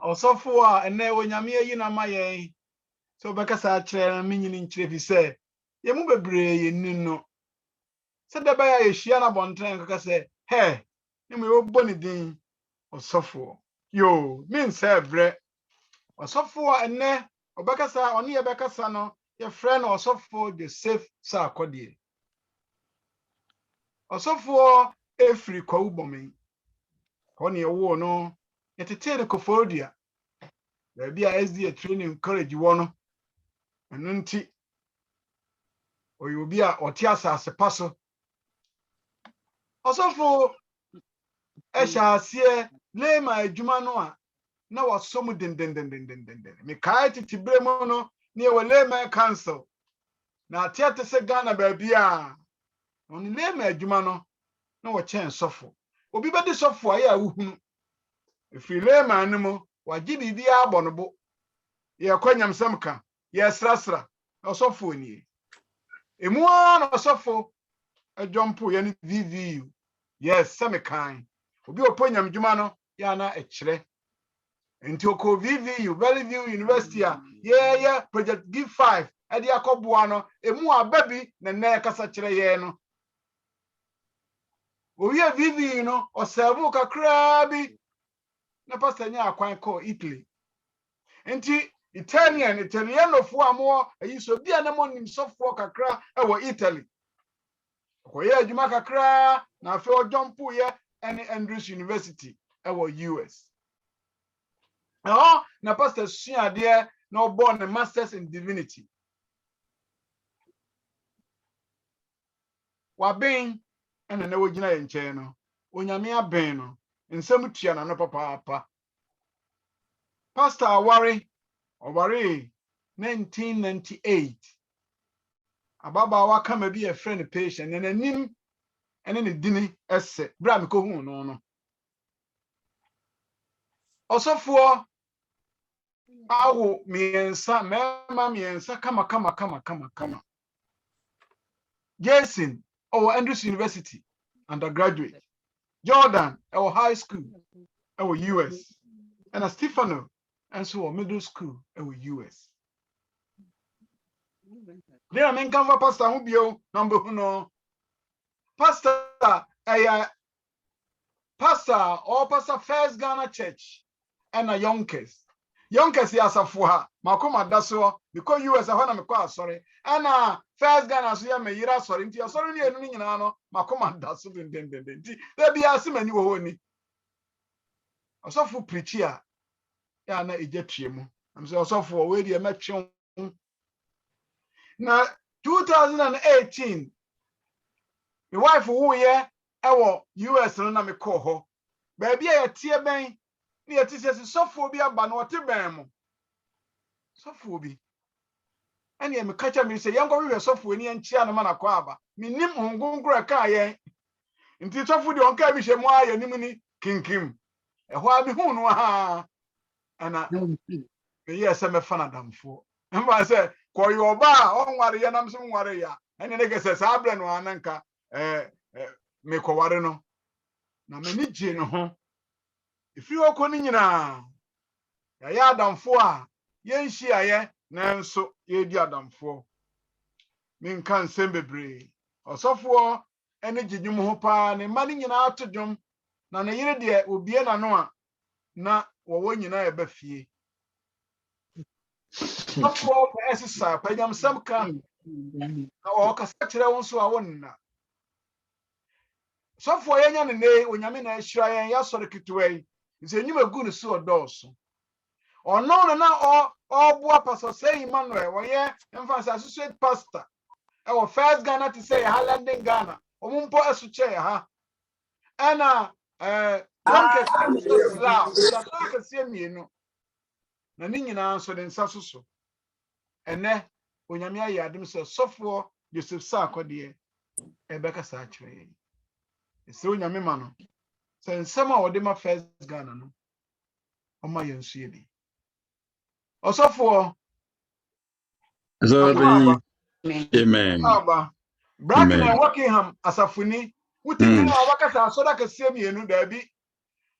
Osofo a ene onyame yi na maye so bekasa kire menyini nkire fi se ye mu bebre ye nin no se da ba ya ehia na bontren kaka se he ni mu oboni din osofo yo min se bre osofo a ene obekasa oni ye bekasa no ye frɛ no osofo Joseph Sarkodie osofo efri kwa ubomi oni ewo no yetete de kofodia da bia SD training college wo no enu nti oyobi a oti asase paso osofo ehyasie lema adwuma no a na wasom den me kai titibre mu no ne e lema council na atiate se Ghana ba bia oni lema adwuma no na wo chen sofo obi bedi sofo aye awuhunu efi lema animo wagye bibia abonobo ye kwanyamsam ka ye srasra osofo ni emu na osofo adwompo ye ni VVU yes semikan obi oponyam dwuma no ya na ekire enti oko VVU Valley View University a ye project G5 ade akoboa no emu ababi na na kasa kire ye no owi VVU no oserve kakra bi na pastor nya akwan ko Italy enti Italianofo amo ayiso bia na mo nim sofo kakra ewo Italy koye adwuma kakra na afi odwompo ye Andrews University ewo US na pastor suade na obo na masters in divinity wabin ena na wogina ye nche no onyame aben no nsem tua na no papa pastor aware 1998 ababa wa kama bi a friend patient na nanim ene ne dini esse bra me ko hu no osofo awo miensa mema miensa kama Jason Andrews University undergraduate Jordan high school US and Stefano and so middle school US there men come for pastor who bio number no pastor pastor First Ghana Church and a youngest yasafo ha makoma daso because US ahona mekwa sorry and First Ghana so ya meyira sorry nti sorry ni enu nyina no makoma daso den nti da bia asemani wo honi osofo preach ya na ejetue mu am say osofo we dey metwe na 2018 my wife who ye ewo US no na me call ho ba bia ye tie ben ni yeti se sofo bi aba na ote ben mo sofo bi ene me kacha me se yango we sofo ni enchia no mana kwa aba minim hungungura ka ye nti sofo di onka bi hye mo aye nim ni kinkim eho abi hu no ha ana ye se me fana damfo mba se koyo ba onware ye nam so nware ya ene ne gese sa abre no ananka me koware no na mani gye no ho ifiri okọ ni nyina ya adamfo a ye nhia ye nanso ye di adamfo min kan sembebre osofo ene ginyum ho pa ne mani nyina atodwom na ne yire de obie na no a na wo nyina ye ba fie osofo esisa panyam samka na o kasa kire won so a wonna sofo ye nya ne onyame na ahira yen ya sori kitwei nse nyuma gu ne so odoso ono na oboa pastor say Emmanuel woye emphasis associate pastor e First Ghana to say Highlanding Ghana omumpo esuche ha ana yonkes la so ka sie mienu na ni nyina so de nsa so ene onyame ayi adem so sofo Joseph Sarkodie ebeka sa kire ese onyame ma no se nsema wode ma First Ghana no oma yensu ye bi osofo amen Bracken and Rockingham asafuni wuti na wakasa asoda kase mienu da bi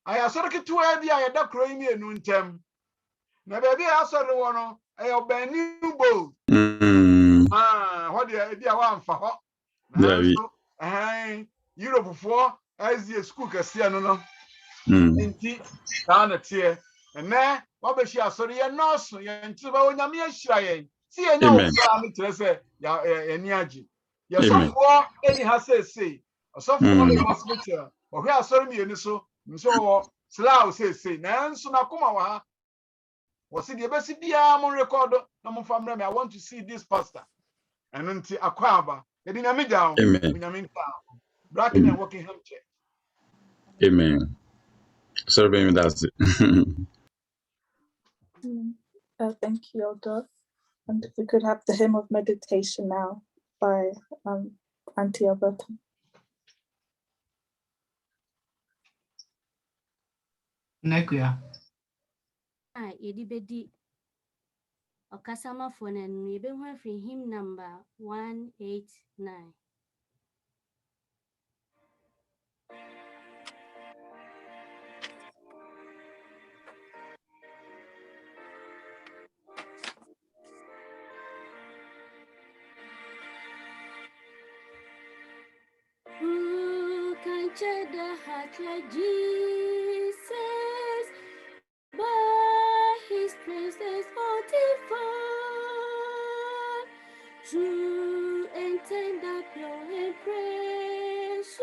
I asɔre ketewa bi a yɛda kuro yi mmienu ntam. Na baabi a asɔre wɔ no ɛyɛ ɔbɛn new bowl. Hɔ deɛ ebi a wɔamfa hɔ. Nanso Europe foɔ ɛzi school kɛseɛ no. Nti saa na teɛ. Ɛnɛ wabɛhyia asɔre yɛ nɔɔso yɛn nti ba onyame ahyira yɛn. Si yɛn nyɛ wɔ koraa no kyerɛ sɛ yɛni agye. Yɛsɔfoɔ ɛni ha seesei. Ɔsɔfoɔ ɛwɔ hospital. Ɔhwɛ asɔre mmienu so. Nso wɔ slow seesei. Nanso n'akoma wɔ ha. Wɔsi deɛ bɛsi biara mo record na mo fa mmerɛ me. I want to see this pastor. Ɛno nti akɔ aba. Yɛde nyame gya wo. Nyame nka. Bracken and Wokingham Church. Amen. Sorry, baby, that's it. Thank you, Elder. And if we could have the hymn of meditation now by Auntie Alberta. Nekuya. Yedibedi Okasama for an even free hymn number 189. Who can check the heart like Jesus? By his presence fortified, true and tender, pure and precious,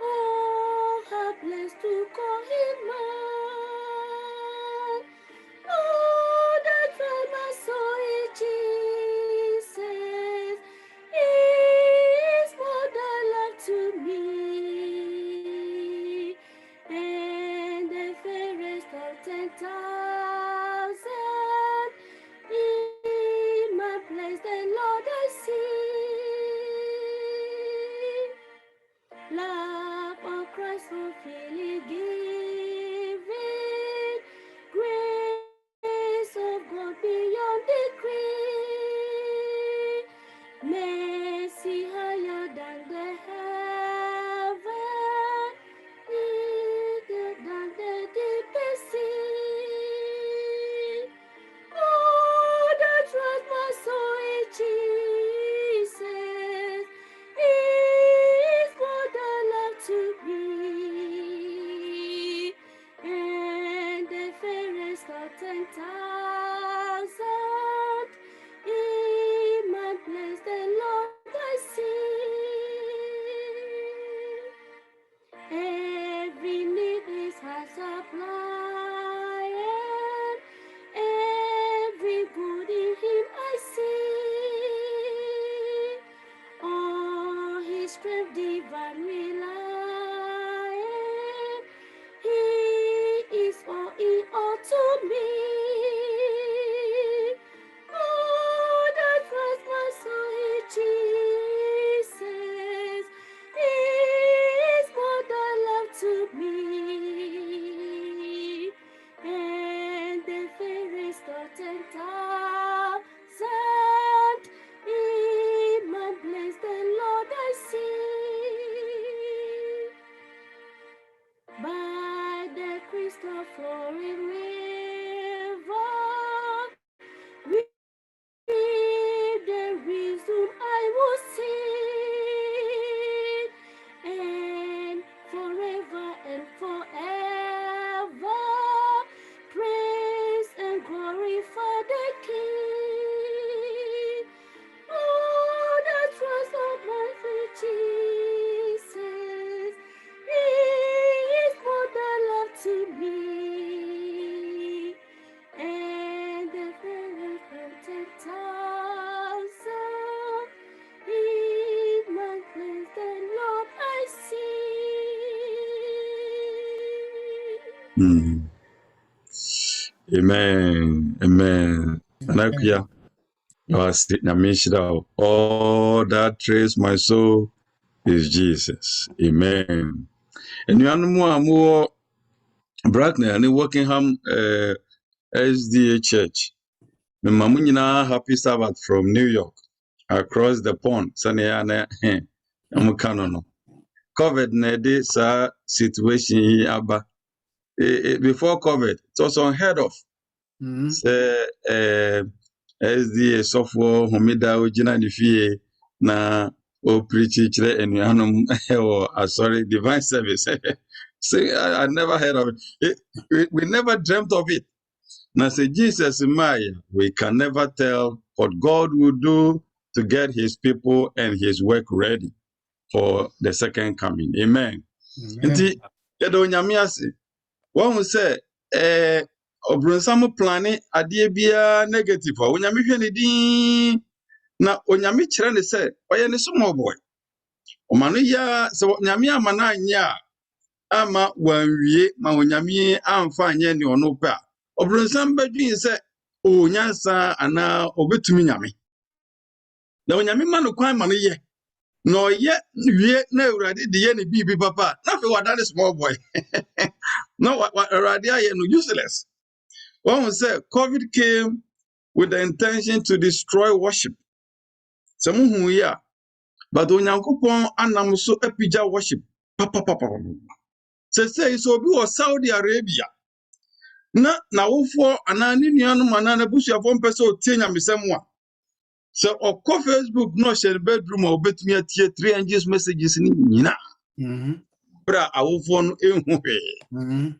all are blessed to call him mine. Oh, that I my soul is Jesus, is more than love to me, and the fairest of 10,000 in my place the Lord I see. Love of Christ for freely giving, grace of God beyond decree, mercy higher than the heaven, deeper than the deepest sea. Oh, that trust my soul in Jesus is more than love to me, and the fairest of 10,000 in my place the Lord I see. Every need is has supplied, every good in him I see. On his strength divine relying, he is all in all to me. Oh, that was my soul in Jesus is more than love to me, and the fairest of 10,000 in my place the Lord I see. By the crystal flowing river, with the reason I will sing, and forever and forever praise and glorify the King. Oh, the trust of my faith, Jesus, he is more than love to me, and the fairest of 10,000 in my place the Lord I see. Amen. Amen. Nekuya. All that trace my soul is Jesus. Amen. And you know more Bracknell and Wokingham SDA Church. The Mamunina Happy Sabbath from New York across the pond. Saniana Amukanono. COVID na this situation aba. Before COVID, it was unheard of. Say SDA software homida ojina ni fie na o preach chire enuanom sorry, divine service. Say I never heard of it. We never dreamt of it. Now say Jesus Maya, we can never tell what God will do to get his people and his work ready for the second coming. Amen. Nti yedo nyame ase. One say obronsam plane ade bia negative. Onyame hwe ne din na onyame kire ne say oye ne small boy. Omano ya so nyame amana anya ama wanwie ma onyame amfa anya ne ono pa. Obronsam badwin say o nyansa ana obetumi nyame. Na onyame ma no kwan ma no ye. No ye wie na urade de ye ne bibi papa. Na fe wadane small boy. No urade ye no useless. One say COVID came with the intention to destroy worship. Samu ya. But onyankopon anam so epija worship. Papa. Say so bi was Saudi Arabia. Na wofo anani nuanu manana busuafo mpese otie nyamesem a. So okọ Facebook no share bedroom or betumi atie 300 messages ni nyina. Bra awofo no ehu.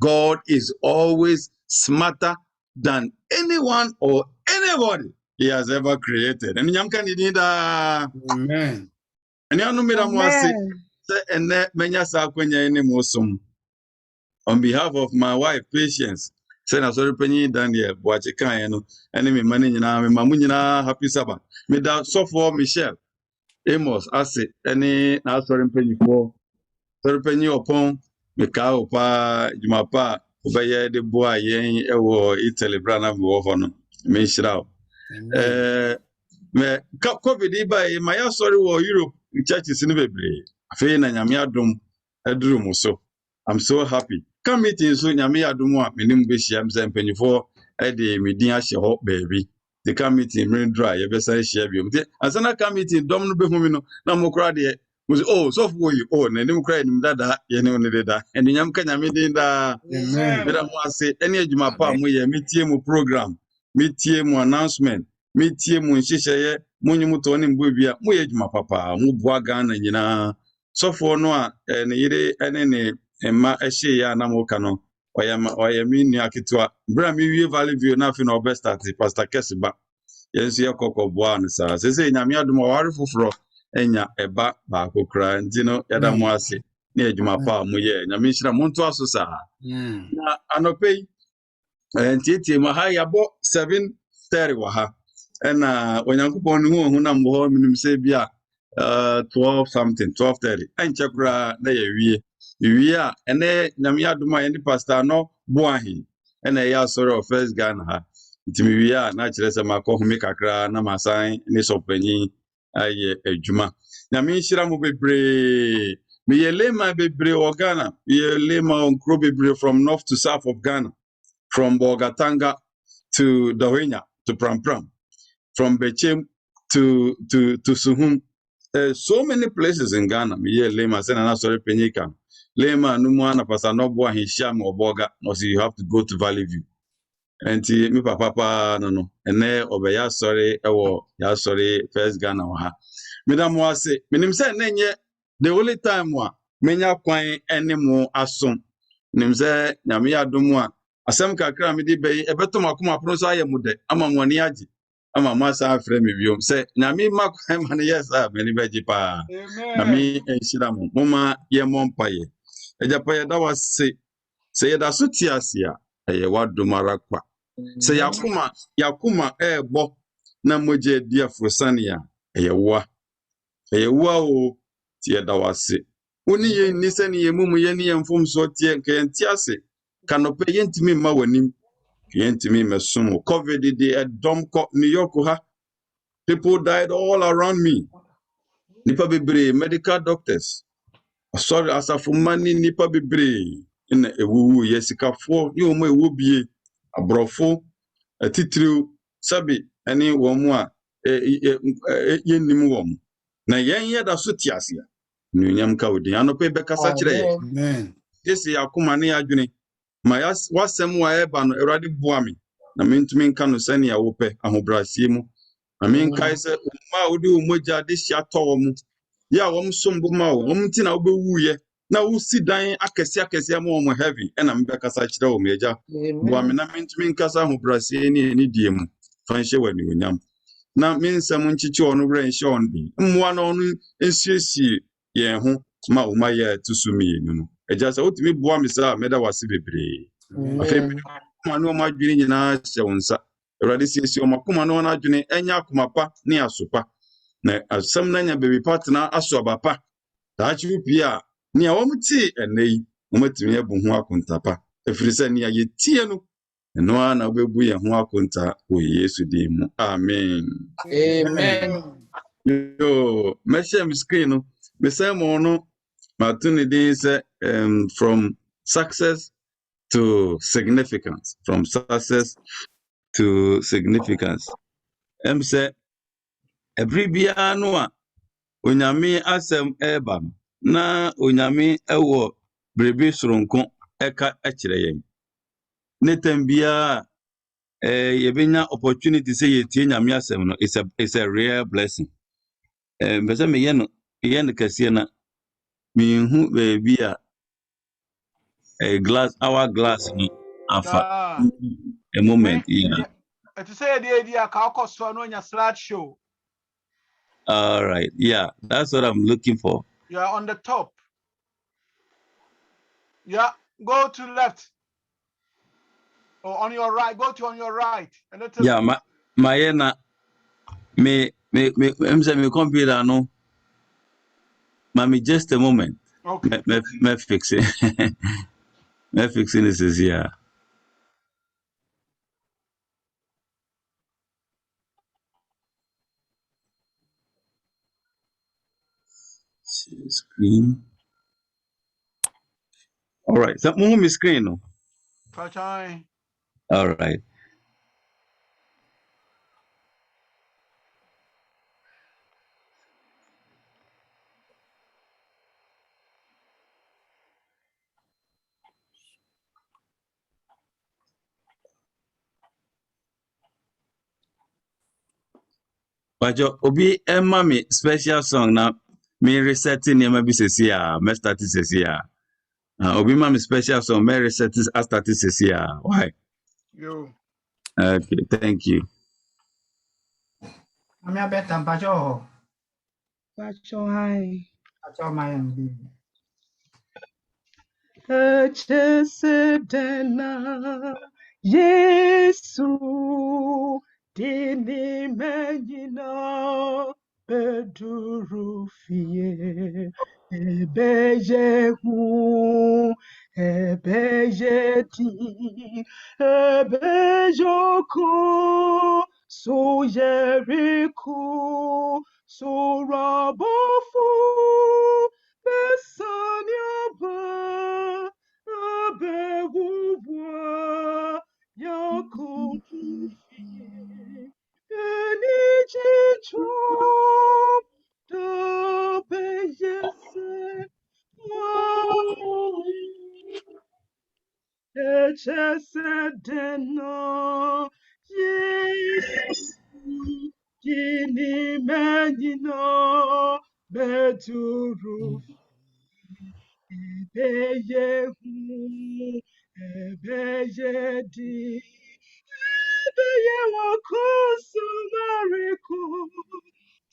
God is always smarter than anyone or anybody he has ever created. And nyam kan ni da. Amen. And anu mira mo ase say ene menya sa kwanya ni mo som. On behalf of my wife Patience, say na sorry penyi Daniel boache kan no ene me mane nyina me mamu nyina happy Sabbath. Me da so for Michelle Amos ase ene na sorry penyi for sorry penyi opon me ka opa jumapa obeye de boa yen ewo Italy brana wo ho no me shira me COVID iba ma ya sorry wo Europe churches ni bebre afi na nyame adom aduru mo so. I'm so happy. Come meeting so nyame adom a menim be hia mse mpanyifo e de medin ahye ho baby. The committee me dry ye be say share biom. Asana committee dom no be hu mi no na mo kra de oh so for you na nim kra nim dada ye ne ne dada. And nyam ka nyame din da. Amen. Beda mo ase ene adwuma pa mo ye metie mo program, metie mo announcement, metie mo nhyehyeye, mo nyum to ne mbo bia mo ye adwuma papa, mo boa Ghana nyina. So for no a ne yire ene ne emma ehye ya na mo ka no oya mi nu akitwa bra mi wie Valley View na fi na obestart Pastor Kesiba yenso ye kokoboa no sa se nyame adom ware foforo enya eba ba kokra ntino yada mo ase na adwuma pa mo ye nyame hira mo nto aso sa na anopei ntietie ma ha yabo 7:30 wa ha na onyankopon no hu na mbo ho minim se bia 12 something 12:30 enchekura na ye wie a ene nyame adom a ye pastor no boahi ene ya sorry of First Ghana ha ntimi wie a na kire se makọ hu me kakra na masan ni sopanyi aye adwuma nyame hira mo bebre me ye lema bebre o Ghana ye lema on kro bebre from north to south of Ghana, from Bogatanga to Dawenya to Prampram, from Bechem to Suhum. So many places in Ghana. Me ye lema say na sorry penyika. Lema numu na pasa no boa hisham oboga no see you have to go to Valley View. Enti mi papa no ene obeya sorry ewo ya sorry First Ghana wa ha. Madam wase minim say nenye the only time wa menya kwan ene mo asom. Nim say nyame adom a asem kakra me di be ebeto makoma prono so ayemude ama mo ani agi ama masa afre me biom say nyame makwan ma ne yes a me ni beji pa. Nyame enhira mo moma ye mompaye ejapaye da wase say da so tiasia eye wadomara kwa say yakuma ebo na moje dia frosania eye wa o tie da wase oni ye ni se ni ye mumu ye ni ye mfom so tie nke ntiase kanope ye ntimi ma wanim ye ntimi mesumo COVID de dom ko New York ha, people died all around me. Nipa bebre medical doctors sorry asafo mani nipa bebre in ewu yesikafo ni omo ewu bie abrofo atitiriu sabi ani wo mu a ye nim wo mu na yen ye da so tiasia Nunyam ka wodi. Anope be kasa kire ye. Amen. Ese akoma ne adwene. Ma wasem wa eba no Awurade boa me. Na mentumi nka no sane ya wopɛ ahobrasie mu. Na menkae sɛ umma wodi umogya de hia tɔwɔ mu. Ya wom sombo ma wo. Wom ti na wobɛwuye. Na wusi dan akɛse ama wo heavy. Ɛna mbɛkasa kyerɛ wo meja. Boa me na mentumi nkasa ahobrasie ne ni die mu. Fa nhyɛ wani onyam. Na mensɛm nkyekye ɔno wura nhyɛ ɔno din. Mmoa no ɔno nsiesie yɛn ho ma wo ma yɛ to so mmienu no. Agya sɛ wotumi boa me saa mɛda wase bebree. Afei ma no ɔmo adwene nyinaa hyɛ wo nsa. Awurade siesie ɔmo akoma no ɔno adwene ɛnyɛ akoma pa ne asopa. Na asɛm na nya baabi pa tena aso aba pa. Daakye pii a nea wɔn tee ɛnɛ yi wɔn atumi abu ho akonta pa. Ɛfiri sɛ nea yɛtie no ɛno ara na wobɛbu yɛn ho akonta wɔ Yesu din mu. Amen. Amen. Yo, mehyɛ me screen no. Mesɛ mo no mato ne din sɛ from success to significance. From success to significance. Sɛ ɛbere biara no a onyame asɛm ɛreba no na onyame ɛwɔ biribi soronko ɛka ɛkyerɛ yɛn. Ne tam biara yɛbɛnya opportunity sɛ yɛtie nyame asɛm no is a rare blessing. Mbɛ sɛ meyɛ no kɛseɛ na mehu baabi a our glass no afa a moment. Yeah. To say the idea cost so no slideshow. All right. Yeah, that's what I'm looking for. You are on the top. Yeah, go to left. Or on your right. Go to on your right. A little. Yeah, my me computer no. Mami, just a moment. Okay. Me fix it. Me fixing this is here. Screen. All right. So move my screen no. All right. Wajo obi emma me special song na me resetting nema bi sesi a me start sesi a. Obi ma me special song me reset start sesi a. Why? You. Okay, thank you. I'm your better, Pacho. Pacho, hi. Pacho, my MB. Echesedena Yesu dini menyina bedurufie ebeyehu ebeyedi ebeyoko soyeriku sorabofu besanyaba abewubwa yakufie enichicho dabeyese echesedena Yesu gini menyina beduru ebeyehu ebeyedi ebeyewakoso mariko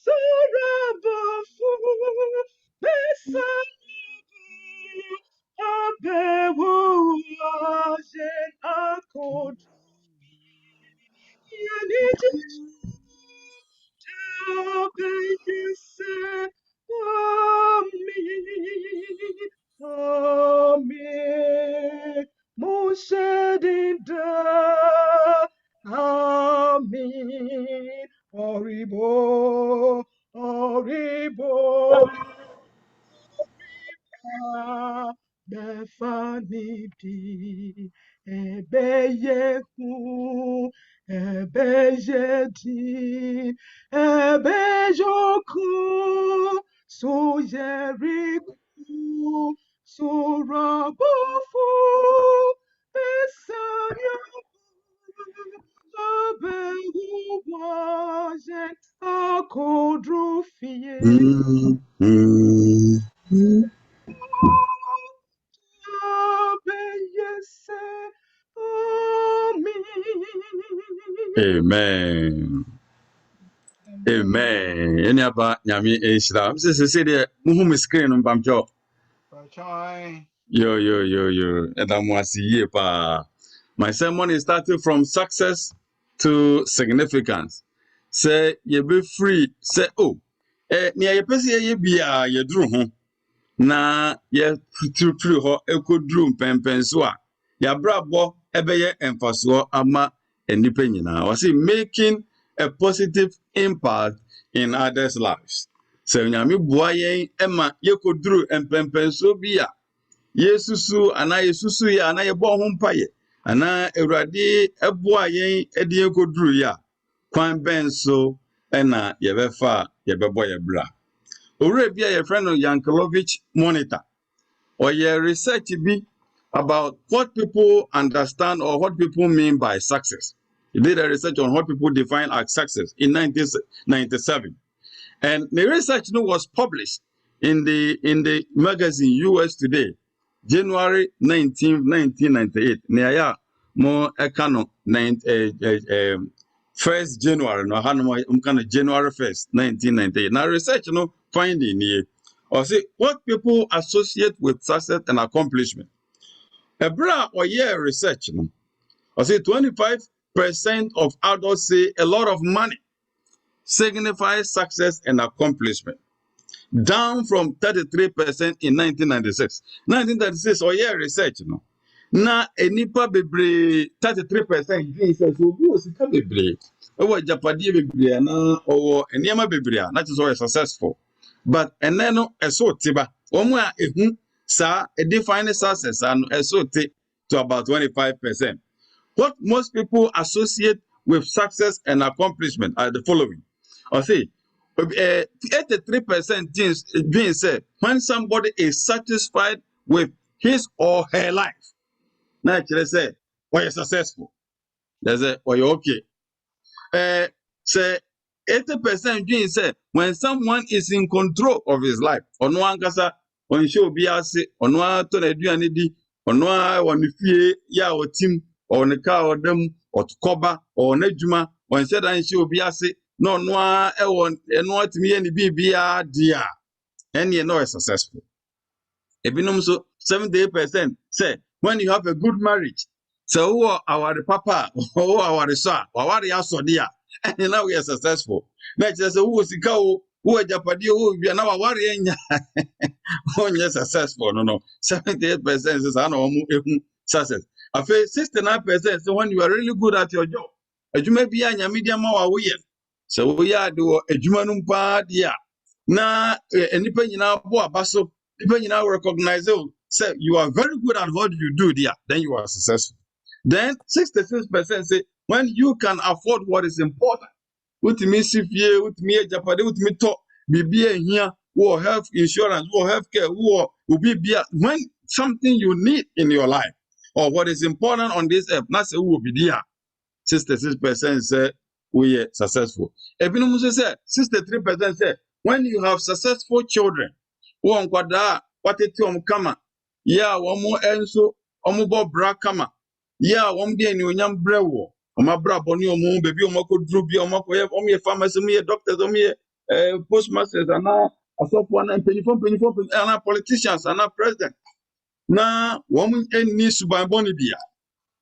sorabafu besanibu abewu ajen akodu yaniji tabeyese Amen. Mushedinda. Amen. Oribo. Oribo. Befanidi. Ebeyehu. Ebeyedi. Ebeyoku. so Jericho, so Rabofu, Besanya, Abehu Wajen, Akodrofie, Abeyese, Amen. Amen. Any about Yami Ishra. I'm just say the Muhum screen on Bamjo. Yo. And I'm pa. My sermon is starting from success to significance. Say you be free. Say near your person ye be ye drew home. Na ye true ho ekodru mpempen so a ya brabo ebeye emfaso ama enipa nyina was making a positive impact in others lives so nyame boa yen ema yekodru empempen so bia yesusu ana yesusu ya ana yebo ho mpaye ana ewurade eboa yen ede yekodru ya kwan ben so ena yebefa yebebo yebra owure bia ye friend Yankelovich Monitor or your research be about what people understand or what people mean by success. He did a research on what people define as success in 1997. And the research was published in the magazine US Today, January 19, 1998. Neaya mo ekano 1st January no January 1st, 1998. Now research finding here. Or say what people associate with success and accomplishment. A bra or year research, or say 25% of adults say a lot of money signifies success and accomplishment, down from 33% in 1996. 1996 or year research, na enipa bebre 33% green says obi osika bebre owo japade bebre na owo eniema bebre na so successful but eneno eso tiba omo a ehu sa e define success and eso ti to about 25%. What most people associate with success and accomplishment are the following. I say 83% being said when somebody is satisfied with his or her life. Now, say, "Why you successful?" They say, "Why you okay?" Say 80% doing say when someone is in control of his life, or no one kasa, on show biase, on one to the duanidi, on one fee, ya or team, or on the car or them, or to cover, or nejuma, or instead and show biase, no one, and what me any BBR, dear, and you know, successful. Ebinum so 78% say when you have a good marriage, so who are our papa, who are our son, or what are so dear, and now we are successful. Next, say who is go, who are Japadi, who we are now worrying, when you're successful. No, 78% is an success. I feel 69%. So when you are really good at your job, you may be a medium or we so we are do a human bad, yeah. Na anything now, baso. People now recognize say you are very good at what you do there, then you are successful. Then 66% say when you can afford what is important, with me CFA, with me Japan, with me talk, be here, or health insurance, or healthcare, or be when something you need in your life, or what is important on this earth, not say who will be there. 66% say we are successful. Ebinum say 63% say when you have successful children, one kwada wateti kama ya womo enso omo bra kama ya wom de anyonyam brewo omo bra boni omo bebi omo ko dru bi omo ko ye pharmacy omo ye doctors omo ye postmasters ana asofo ana penifo ana politicians ana president na wom enni suban boni bia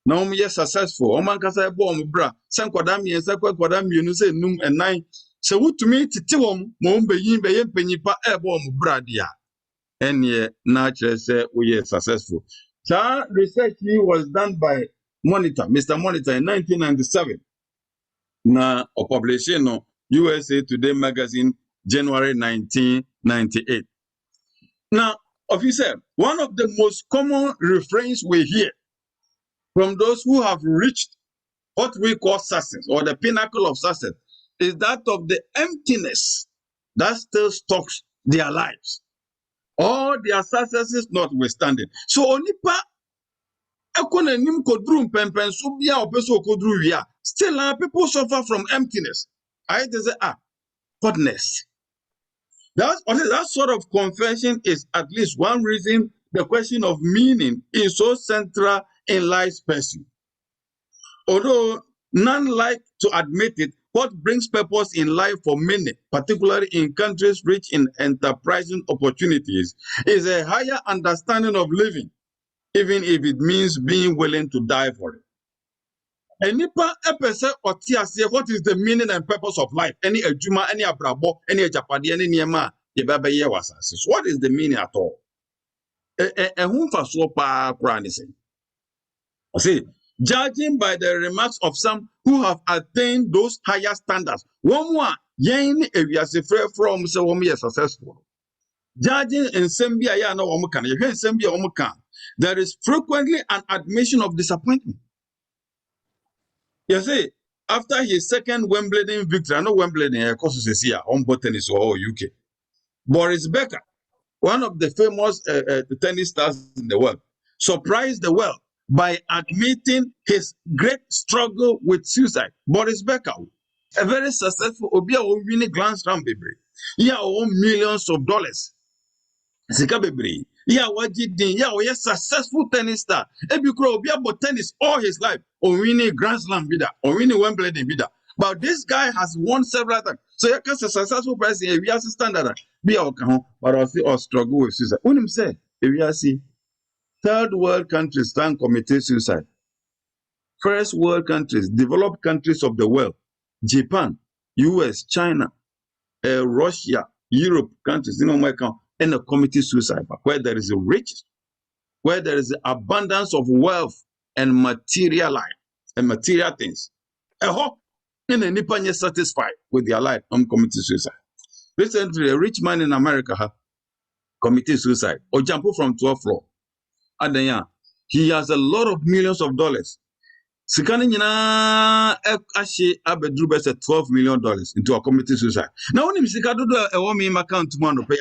na wom ye successful omo ankasa ebo omo bra san kwada miensa kwada mienu se num enan se wutumi titi wom mo beyin be ye penyipa ebo omo bra dia and yeah, naturally say we are successful. So research was done by Mr. Monitor in 1997. Now, a publication on USA Today magazine, January 1998. Now, officer, one of the most common refrains we hear from those who have reached what we call success or the pinnacle of success is that of the emptiness that still stalks their lives. All their successes notwithstanding. So onipa ekononim kodru mpempen so bia opeso kodru wi a, still people suffer from emptiness. I say godness. That sort of confession is at least one reason the question of meaning is so central in life's pursuit. Although none like to admit it, what brings purpose in life for many, particularly in countries rich in enterprising opportunities, is a higher understanding of living, even if it means being willing to die for it. Enipa epese otiase, what is the meaning and purpose of life? Any ejuma, any abrabo, any ejapadi, any niema, yebabeye wasase. What is the meaning at all? Ehumfa so pa krani say. See, judging by the remarks of some who have attained those higher standards, one more yen ewiase free from say one year successful. Judging in Sambia ya no woman can, there is frequently an admission of disappointment. You see, after his second Wimbledon victory, I know Wimbledon, of course, is here on both tennis or UK. Boris Becker, one of the famous tennis stars in the world, surprised the world by admitting his great struggle with suicide. Boris Becker, a very successful, winning Grand Slam baby. He won millions of dollars. Sika bebre. Yeah, we a successful tennis star. Ebikro obi about tennis all his life. Or winning Grand Slam bidder, or winning Wimbledon bidder. But this guy has won several times. So you can a successful person. We have standard. Be our but also struggle with suicide. When him say, we are see third world countries stand committed suicide. First world countries, developed countries of the world, Japan, US, China, Russia, Europe countries, and a committed suicide, where there is a riches, where there is abundance of wealth and material life and material things. I hope in a Nippon is satisfied with their life and committed suicide. Recently, a rich man in America committed suicide or jumped from 12th floor. And then he has a lot of millions of dollars. Sikani nyina ashi abedru bese $12 million into a committed suicide. Now when him sikado do a woman in account to man pay.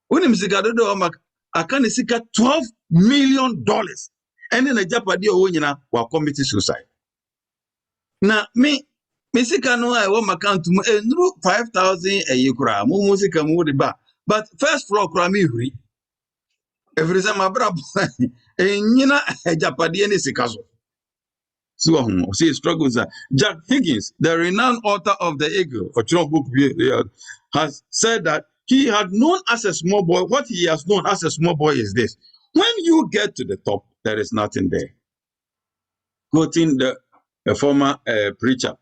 When him sikado do akani sika $12 million. And then a japadi o nyina wa committed suicide. Na me sika no I want account to 5,000 a year kura mu musika mu de ba. But first floor kura me huri. Every time my brother, Nina Japadi and Sikazo. So, see, struggles. Jack Higgins, the renowned author of The Eagle, or Chino book, has said that he had known as a small boy. What he has known as a small boy is this: when you get to the top, there is nothing there. Quoting the former preacher,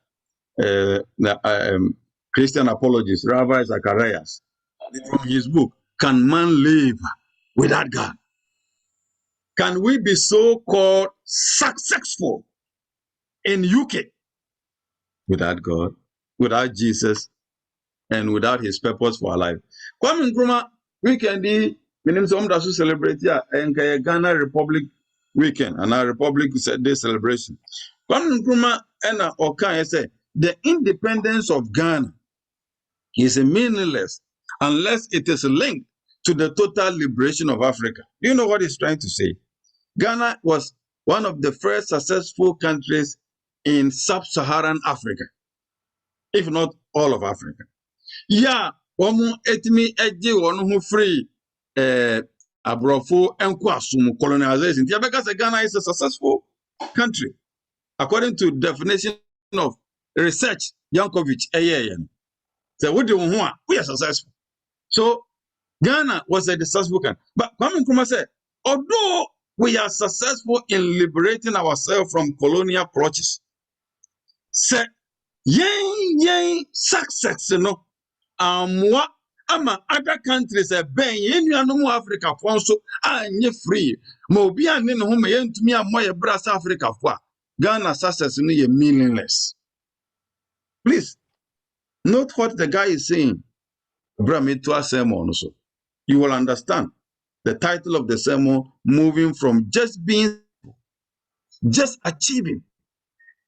Christian apologist, Rabbi Zacharias, from his book, Can Man Live Without God? Can we be so-called successful in UK without God, without Jesus, and without his purpose for our life? Kwame Nkrumah weekend, we need some to celebrate and Ghana Republic weekend and our Republic Day celebration. Kwame Nkrumah and Okan say the independence of Ghana is meaningless unless it is linked to the total liberation of Africa. Do you know what he's trying to say? Ghana was one of the first successful countries in sub-Saharan Africa, if not all of Africa. Yeah, omu etimi eji wonu hu free abrofo enko asumu colonization. Because Ghana is a successful country, according to definition of research. Yankovic, so we are successful. So Ghana was a successful country. But Kwame Nkrumah said, although we are successful in liberating ourselves from colonial clutches, say, success, ama other countries ben yenuanom Africa for so anye free ma obi ane ne ho ma yentumi amoye brasa Africa for Ghana success no ye meaningless. Please note what the guy is saying. Bram to a sermon also. You will understand the title of the sermon, moving from just achieving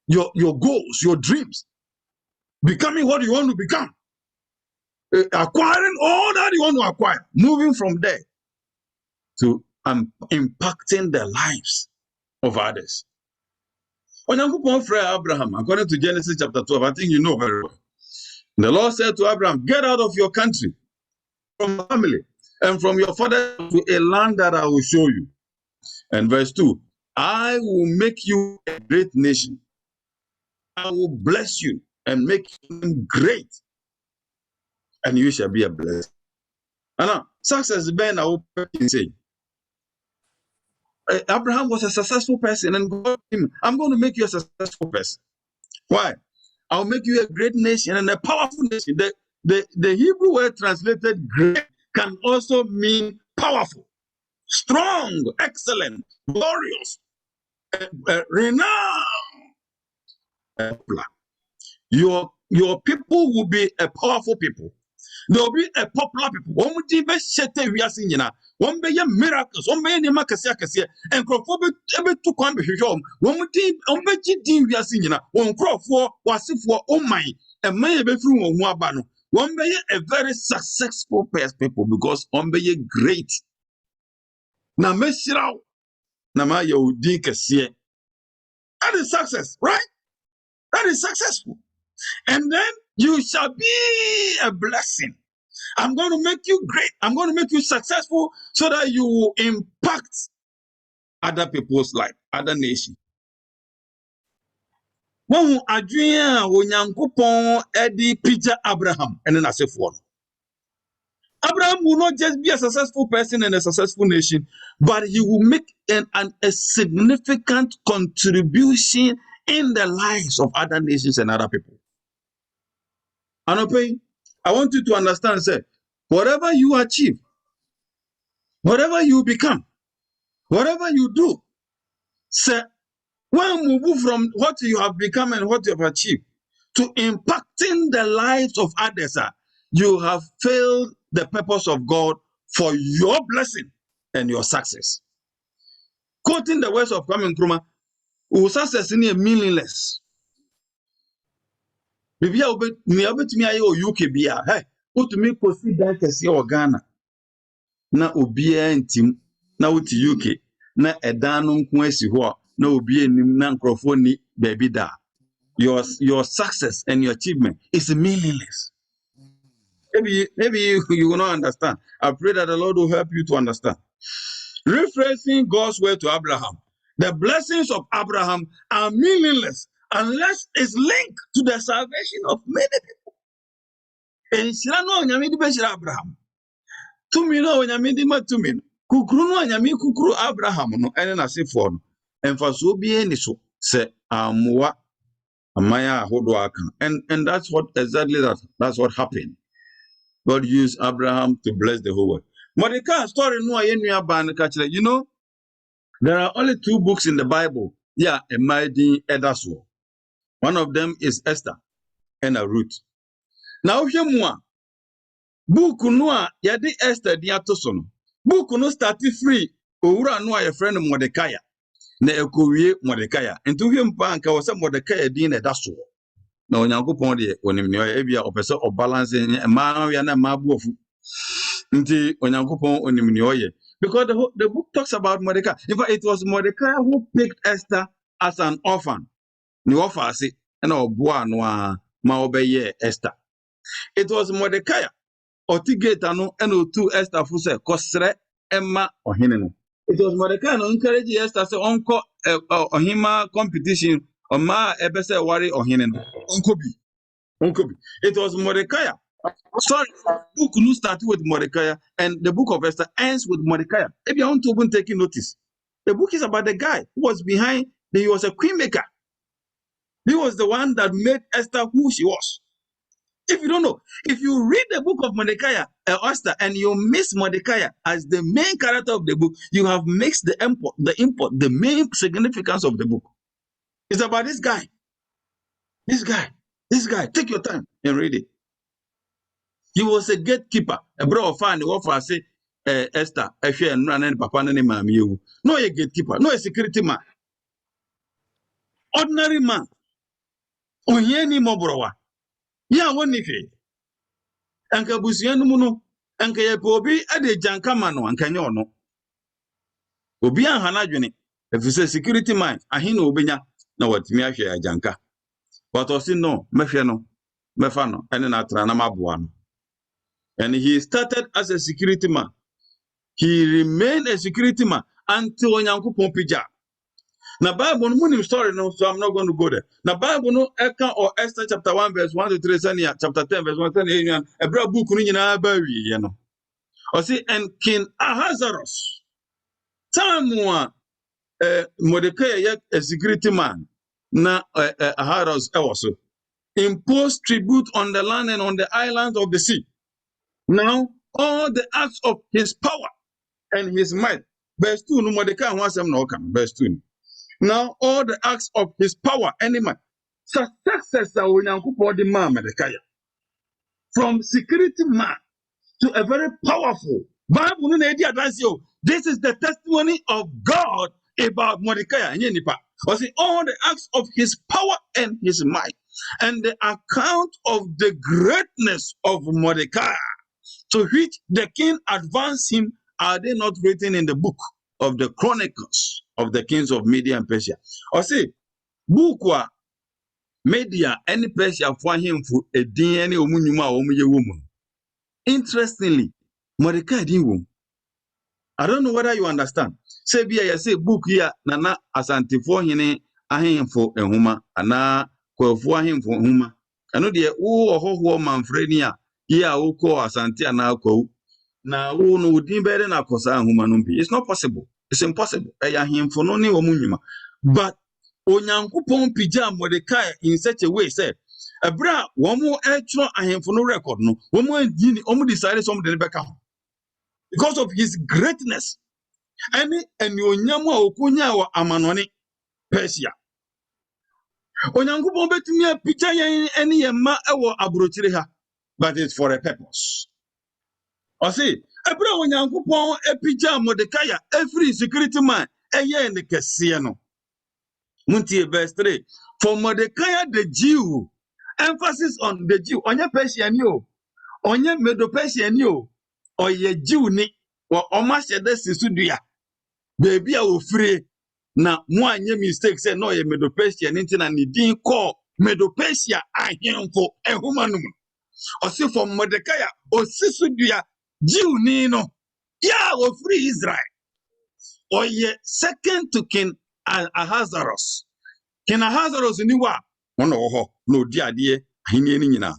your goals, your dreams, becoming what you want to become, acquiring all that you want to acquire, moving from there to impacting the lives of others. Onyankopon frɛ Abraham, according to Genesis chapter 12, I think you know very well. The Lord said to Abraham, get out of your country, from your family, and from your father to a land that I will show you. And verse 2, I will make you a great nation. I will bless you and make you great, and you shall be a blessing. And now, success Ben, I will say, Abraham was a successful person, and God told him, I'm going to make you a successful person. Why? I'll make you a great nation and a powerful nation. The Hebrew word translated great can also mean powerful, strong, excellent, glorious, renowned. Your people will be a powerful people. There will be a popular people. One will be one be miracles, one be makasiakasia, and Crawford to come home. One would be we are singing. One Crawford was if for oh my, and may be through Wabano. One be a very successful people because one be great. Now, Messirao, Namayo Dikasia. That is success, right? That is successful. And then you shall be a blessing. I'm going to make you great. I'm going to make you successful so that you will impact other people's life, other nations. When Adrian Onyankopon Edi Peter Abraham and then I say for Abraham will not just be a successful person in a successful nation, but he will make a significant contribution in the lives of other nations and other people. Anope, I want you to understand, say, whatever you achieve, whatever you become, whatever you do, say, when we move from what you have become and what you have achieved to impacting the lives of others, you have failed the purpose of God for your blessing and your success. Quoting the words of Kwame Nkrumah, success is meaningless. Bibi a obe ni obetumi aye o UK bia hey otumi kosi dan kese o Ghana na obia ntim na woti UK na edan no nko asi ho na obia enim na nkrofo ni baby da your success and your achievement is meaningless. Maybe you will not understand. I pray that the Lord will help you to understand. Rephrasing God's word to Abraham, the blessings of Abraham are meaningless unless it's linked to the salvation of many people. And Shirano Nyamidi Beshira Abraham. 2 million Nyamidi Matumin. Kukru no Nyami Kukru Abraham no and I say for no. And for so be any so say Amwa Amaya Hodwakan. And that's what exactly that's what happened. God used Abraham to bless the whole world. Mordecai story no you know, there are only 2 books in the Bible. Yeah, a mighty Edaswo. One of them is Esther and a Ruth. Now, here more. Book no yadi Esther diatosono. Book no started free. Owura no a friend of Mordecai. Na ekowie Mordecai. Into him bank was Mordecai din Edaswo. Na Onyankopon de onimni o ebia opese o balance ma ya na ma buofu. Nti Onyankopon onimni oye. Because the book talks about Mordecai. In fact, it was Mordecai who picked Esther as an orphan. Ni offer say na oboa no a ma obeye Esther. It was Mordecai otigate no and otu Esther fu say kosre emma ohene no. It was Mordecai no encourage Esther say onko ohima competition o ma ebese wari ohene no. Onko bi. It was Mordecai. Sorry, the book no started with Mordecai and the book of Esther ends with Mordecai. If you want to even take notice, the book is about the guy who was behind. He was a queen maker. He was the one that made Esther who she was. If you don't know, if you read the book of Mordecai, Esther, and you miss Mordecai as the main character of the book, you have mixed the main significance of the book. It's about this guy. This guy. Take your time and read it. He was a gatekeeper. A bro of fan, the say Esther, I share and run and papa and mammy you. No a gatekeeper, no a security man. Ordinary man. Onyeni mobrowa. Ya woni hwe. Anka busua no mu no, anka ye pe obi ade janka ma no anka nye ono. Obi an hana dwene. Efise security mind ahina obenya na watimi ahwe ajanka. But osi no, mehwe no, mefa no, ene na atra na maboa no. And he started as a security man. He remained a security man until Onyankopon pija. Now Bible no munim story no, so I'm not going to go there. Now Bible no Eka or Esther chapter 1 verse 1 to 3 senia chapter 10 verse 1 to 8 e bra book no nyina ba wi ye no. O say and King Ahasuerus time Mordecai a security man na Ahasuerus also imposed tribute on the land and on the islands of the sea. Now all the acts of his power and his might. Verse 2 no Mordecai wants them no come. Verse 2. Now all the acts of his power and might. Successor Onyankopon the man Mordecai. From security man to a very powerful Bible no na edi advance you. This is the testimony of God about Mordecai. Or see all the acts of his power and his might, and the account of the greatness of Mordecai, to which the king advanced him, are they not written in the book of the Chronicles of the kings of Media and Persia? Or see, book wa Media and Persia for him for a DNA woman. Interestingly, Mordecai didn't. I don't know whether you understand. Say I say book here nana asante for hine ahemfo ehuma ana kwafo ahemfo ehuma. Ano de wo ohoho manfreni a ye a wo ko asante ana kwawu na wo no din bere na kosa ehuma no bi. It's not possible. It's impossible. Ahemfo no ni wo munwuma. But Onyankopon pija Mordecai in such a way say ebra wo mo etro ahemfo no record no wo mo adi omo decide some de beka ho because of his greatness. Any onyama okunya wa amanone Persia. Onyankopon betumi apija yen ene yema ewo abrochire ha, but it's for a purpose. O see, ebra Onyankopon epija Mordecai every security man eye ne kese no. Muntie verse 3. For Mordecai the Jew, emphasis on the Jew. Onye Persian yo, onye Medo Persian yo, oye Jew ni wa omashede sisudua. Baby a free na mo anye mistake say no ye Medo-Persia nti na ni din call Medo-Persia ahemfo ehumanum. O say for Mordecai o sisudua Jew ni no ya o free Israel. O ye second to King Ahasuerus. King Ahasuerus ni wa ono ho no di ade ahenie ni nyina.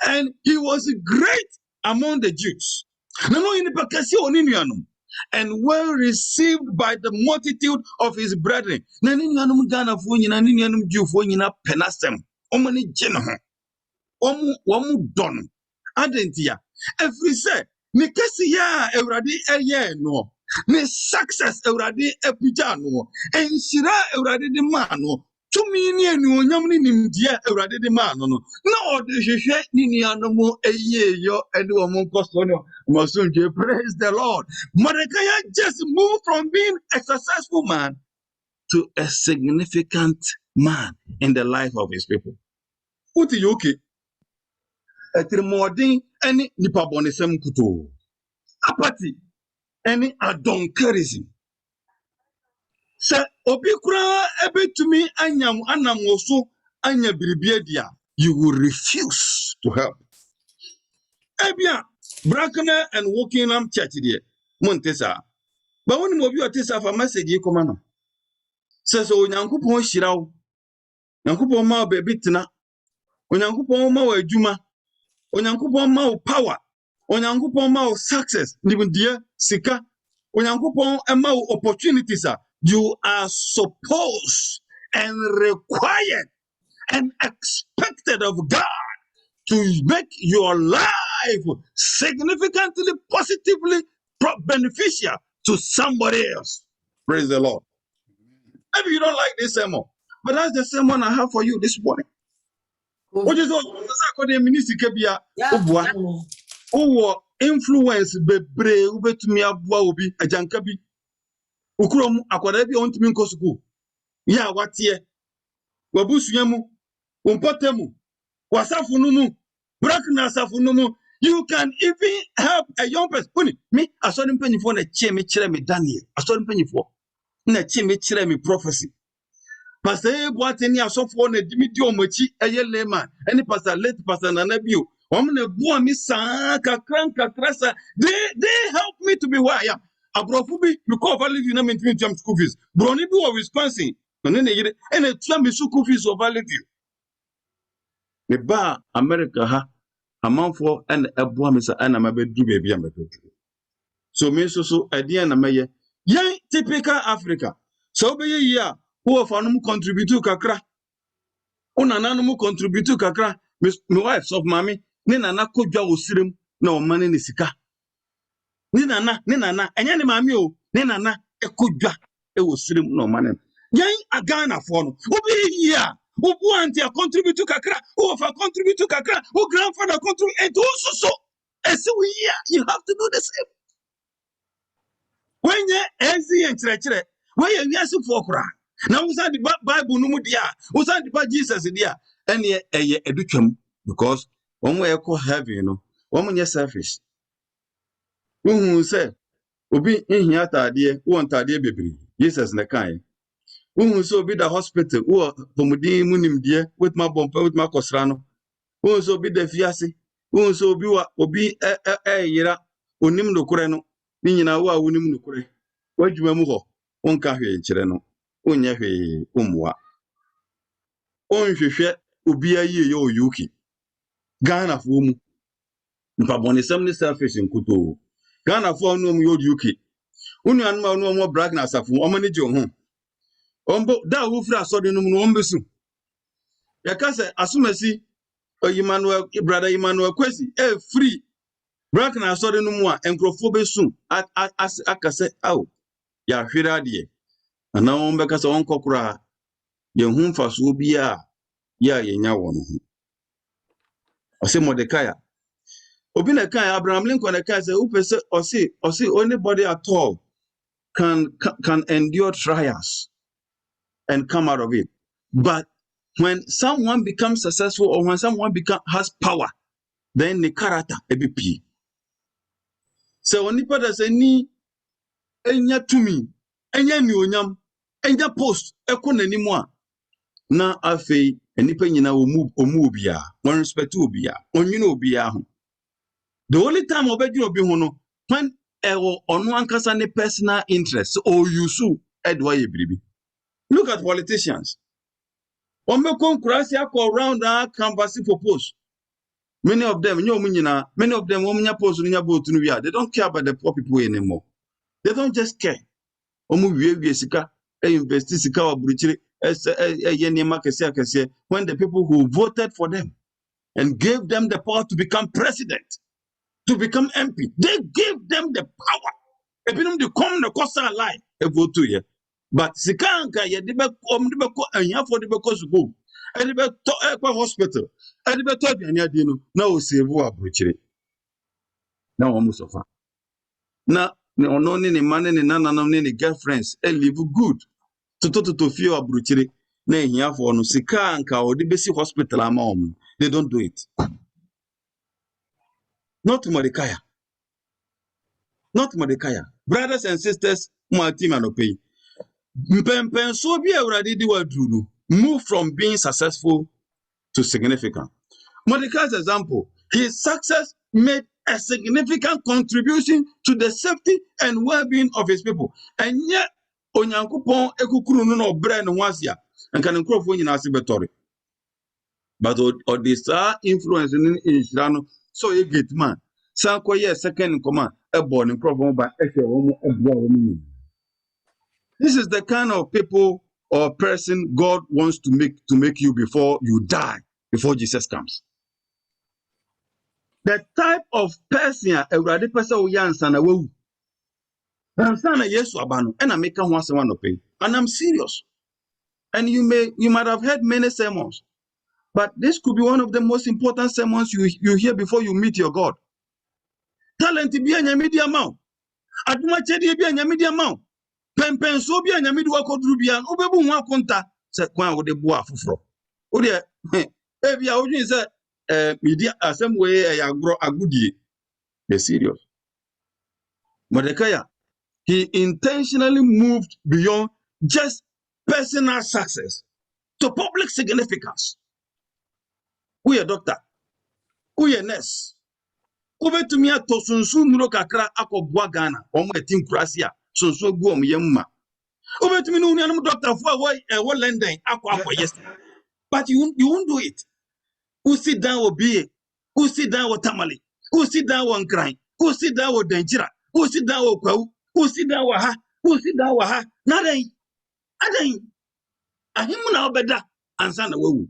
And he was great among the Jews. No no in pakasi oni nuanum. And well received by the multitude of his brethren. Nani nyanum Ghana fo nyina ni nyanum Jew fo nyina penasem. Omo ni gye no ho. Omo don. Adentia. Every say ni kesi ya Ewurade eye no. Ni success Ewurade epija no. Enhyira Ewurade de ma no. Tumi ni enu onyam ni nimdia Ewurade de ma no no. Na ode hwehwe ni nuanom eye yo ede omo nkoso no. Praise the Lord. Mordecai just moved from being a successful man to a significant man in the life of his people. What is okay? Etimodin any nipabonisem kuto. Apathy any adonkerism. Say obikura ebetumi anyam anamoso anya biribiadia. You will refuse to help. Ebia Bracknell and Wokingham Church there. Montesa. But when you are Tessa for message, you come on. Says Onyankopon Shirao. Onyankopon ma bebitina. Onyankopon ma ejuma. Onyankopon ma power. Onyankopon ma success. Even dear Sika. Onyankopon ma opportunities. You are supposed and required and expected of God to make your life significantly, positively beneficial to somebody else. Praise the Lord. Maybe you don't like this sermon, but that's the sermon I have for you this morning. What is all influence bebre ubetumi abua obi ajanka bi ukrom akwada bi ontumi nkosuku ya watie wabusua mu umpotemu wasafu nu mu Brakna Safunumu, you can even help a young person. Me, I saw them penny for a chemi chile Daniel. I saw them penny for na chemi chile prophecy. Pastor what any so for na Dimitri Mochi, a layman, any pastor late pastor Nanabio. Omne bua mi sa kakranka krasa. They help me to be who I am. Abrofubi, you call value you maintain jump school fees. Brony do of Wisconsin. And then they and a tram school fees of value. The bar America ha a month for and a boy Mr. Anna my bed baby am. So me so idea na maye. Yan typical Africa. So be ye who of anum contribute to kakra. Unanum contribute to kakra. My wife of mommy. Nina na kodwa osirim na o mane ne sika. Nina na enya ne mami o nina na ekodwa e osirim na o mane. Yan agana for no. Obi here. Who auntie contribute to kakra? Who of contribute to kakra? Who grandfather contribute and also so. And so you have to do the same. When you easy and chere when you yes for kra. Now we say the Bible no mu dia. We say the Jesus dia. And ye edutwam because when we call heaven, you know, when we selfish. Who say, Obi in here tadie, who want tadie baby, Jesus na kind. Who so be the hospital, who pomudi munim dear, with my bumper, with my cosrano. Who so be the fiasi, who so be what obi yera, unim no cureno, Nina wa unim no cure. What you memoho, one cafe chireno, unyahe umwa. On she ubia ye yo yuki. Ghana for Mpabone semni selfish in kuto. Ghana for no mu yuki. Unu anma no mo brag na asafu omani je ho. Ombo da wo fra so de no mu ombesu. Ya ka se asumasi Emmanuel brother Emmanuel Kwesi free brag na so de no mu a enkrofo besu aka se aw ya hwira de. Ana ombe ka se onkokura ye hu mfaso bia ya yenya wo no ho. Ose Mordecai Obina kai Abraham Lincoln kai say upese or anybody at all can endure trials and come out of it. But when someone becomes successful or when someone has power, then the character EBP. So when people that say ni enya tumi, enya ni onyam, enya post ekon anymore. Na afi enipa nyina omu bia, one respect obia, onyino obia ho. The only time obeju obi ho no when ono ankasa ne personal interest or yusu edwa yebribi. Look at politicians. Omekon kurasi akọ around that canvas for post. Many of them omunya post nya vote no wi. They don't care about the poor people anymore. They don't just care. Omu wie sika invest sika oburuchire when the people who voted for them and gave them the power to become president, to become MP, they gave them the power. If you don't come the cost of life, a vote to you. But Sikanka, you debe and you have for the because go. And the hospital, and the top and yadino, now save what butchery. Now almost of now, no any man and none any girlfriends, and live good. To fear of butchery. Nay, here for no Sikanka or the basic hospital among. They don't do it. Not Mordecai. Not Mordecai. Brothers and sisters, my team and obey. So be already move from being successful to significant. Mordecai's example, his success made a significant contribution to the safety and well-being of his people. And yet, Onyankopon ekukuru no brand wasia and can crofo nyina asibetory. But or this influence in Israel, so a great man. Sanko ye second in command, a born in crofo by This is the kind of people or person God wants to make you before you die, before Jesus comes. The type of person a ready person who yansana wu. Yansana yesu abano, and I make one someone pay. And I'm serious. And you might have heard many sermons, but this could be one of the most important sermons you hear before you meet your God. Talent be a media mount. Aduma chedi be a media mount. Pen so be a media kodrubian, obebu wa konta, se kwan wo de boa fufro. O de ebia o say media asem way agro agudie. Be serious. Mordecai, he intentionally moved beyond just personal success to public significance. Who a doctor? Who a nurse? Ube to me to sunsu nuro kakra akobua Ghana. Omo etin krasia. Sunsu gu yemma. Ube to me no nyanum doctor for what London akwa yes. But you won't do it. Who sit down with BA? Who sit down with Tamale? Who sit down with Crying? Who sit down with Danjira? Who sit down with Kwau? Who sit down with Ha? Who sit down with Ha? Nothing. Nothing. Ahimu na obeda ansa na wewu.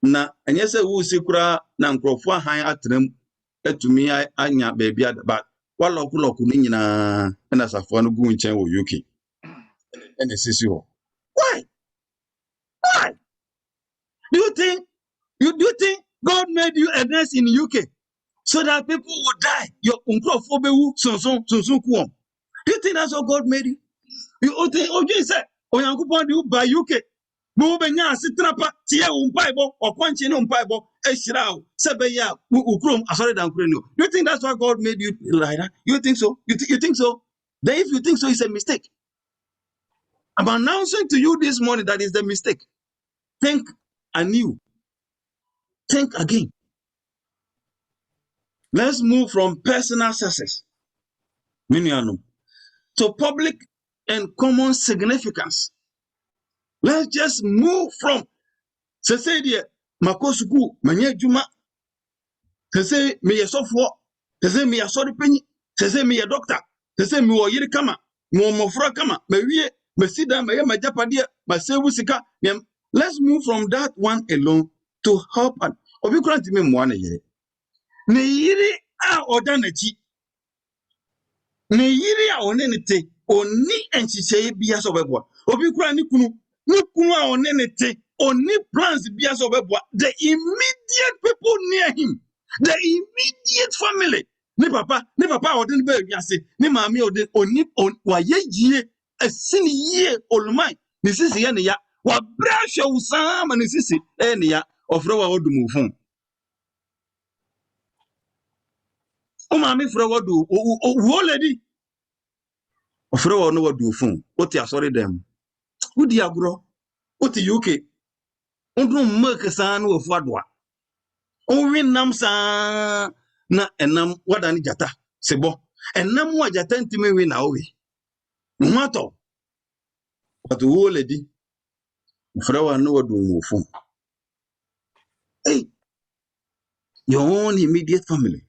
Na enye se wu sikura na nkrofo ahan atrem etumi anya baby but waloku ni nyina na safo no gu nchen wo UK. And sisi ho. Why? Why? Do you think God made you a nurse in UK so that people would die? Your unkrofo bewu sonson kuom. Do you think that's what God made you? You think you say Oyankopon you by UK. Mo benya sitrapa tie umpaibo okwanche no umpaibo ehirao sebeya ukrom asori dan krenio. Do you think that's why God made you like that? You think so? You think so? Then if you think so, it's a mistake. I'm announcing to you this morning that is the mistake. Think anew. Think again. Let's move from personal success to public and common significance. Let's just move from Sese Makosuku, Manye Juma, Sese me a software, Sese me a sorry penny, Sese me a doctor, Sese me or Yirikama, Mofra Kama, me Sida, my Japadia, my Sewusika. Let's move from that one alone to help and Obikran to me 1 year. Ne yiri a odanachi. Ne yiri a onenete, oni enchiche biya sobebwa. Obikran ni kunu a onenete. Only plans bias of the immediate people near him, the immediate family. Ne papa or den baby say, ne mammy or the only on waye a sin ye all mine. This is the ya, what brush of some and this is any ya of Rowa do move home. Oh, mammy, Frowa do, oh, lady of Rowa no do phone. What ya sorry them? Who do ya grow? What the UK? Undro merkesan wo fwadwa. Onwi nam sa na enam wadani jata sebo. Enam wa jata ntime wi na owi. Nwato. But wo lady. Frawa no wadu mufu. Hey, your own immediate family.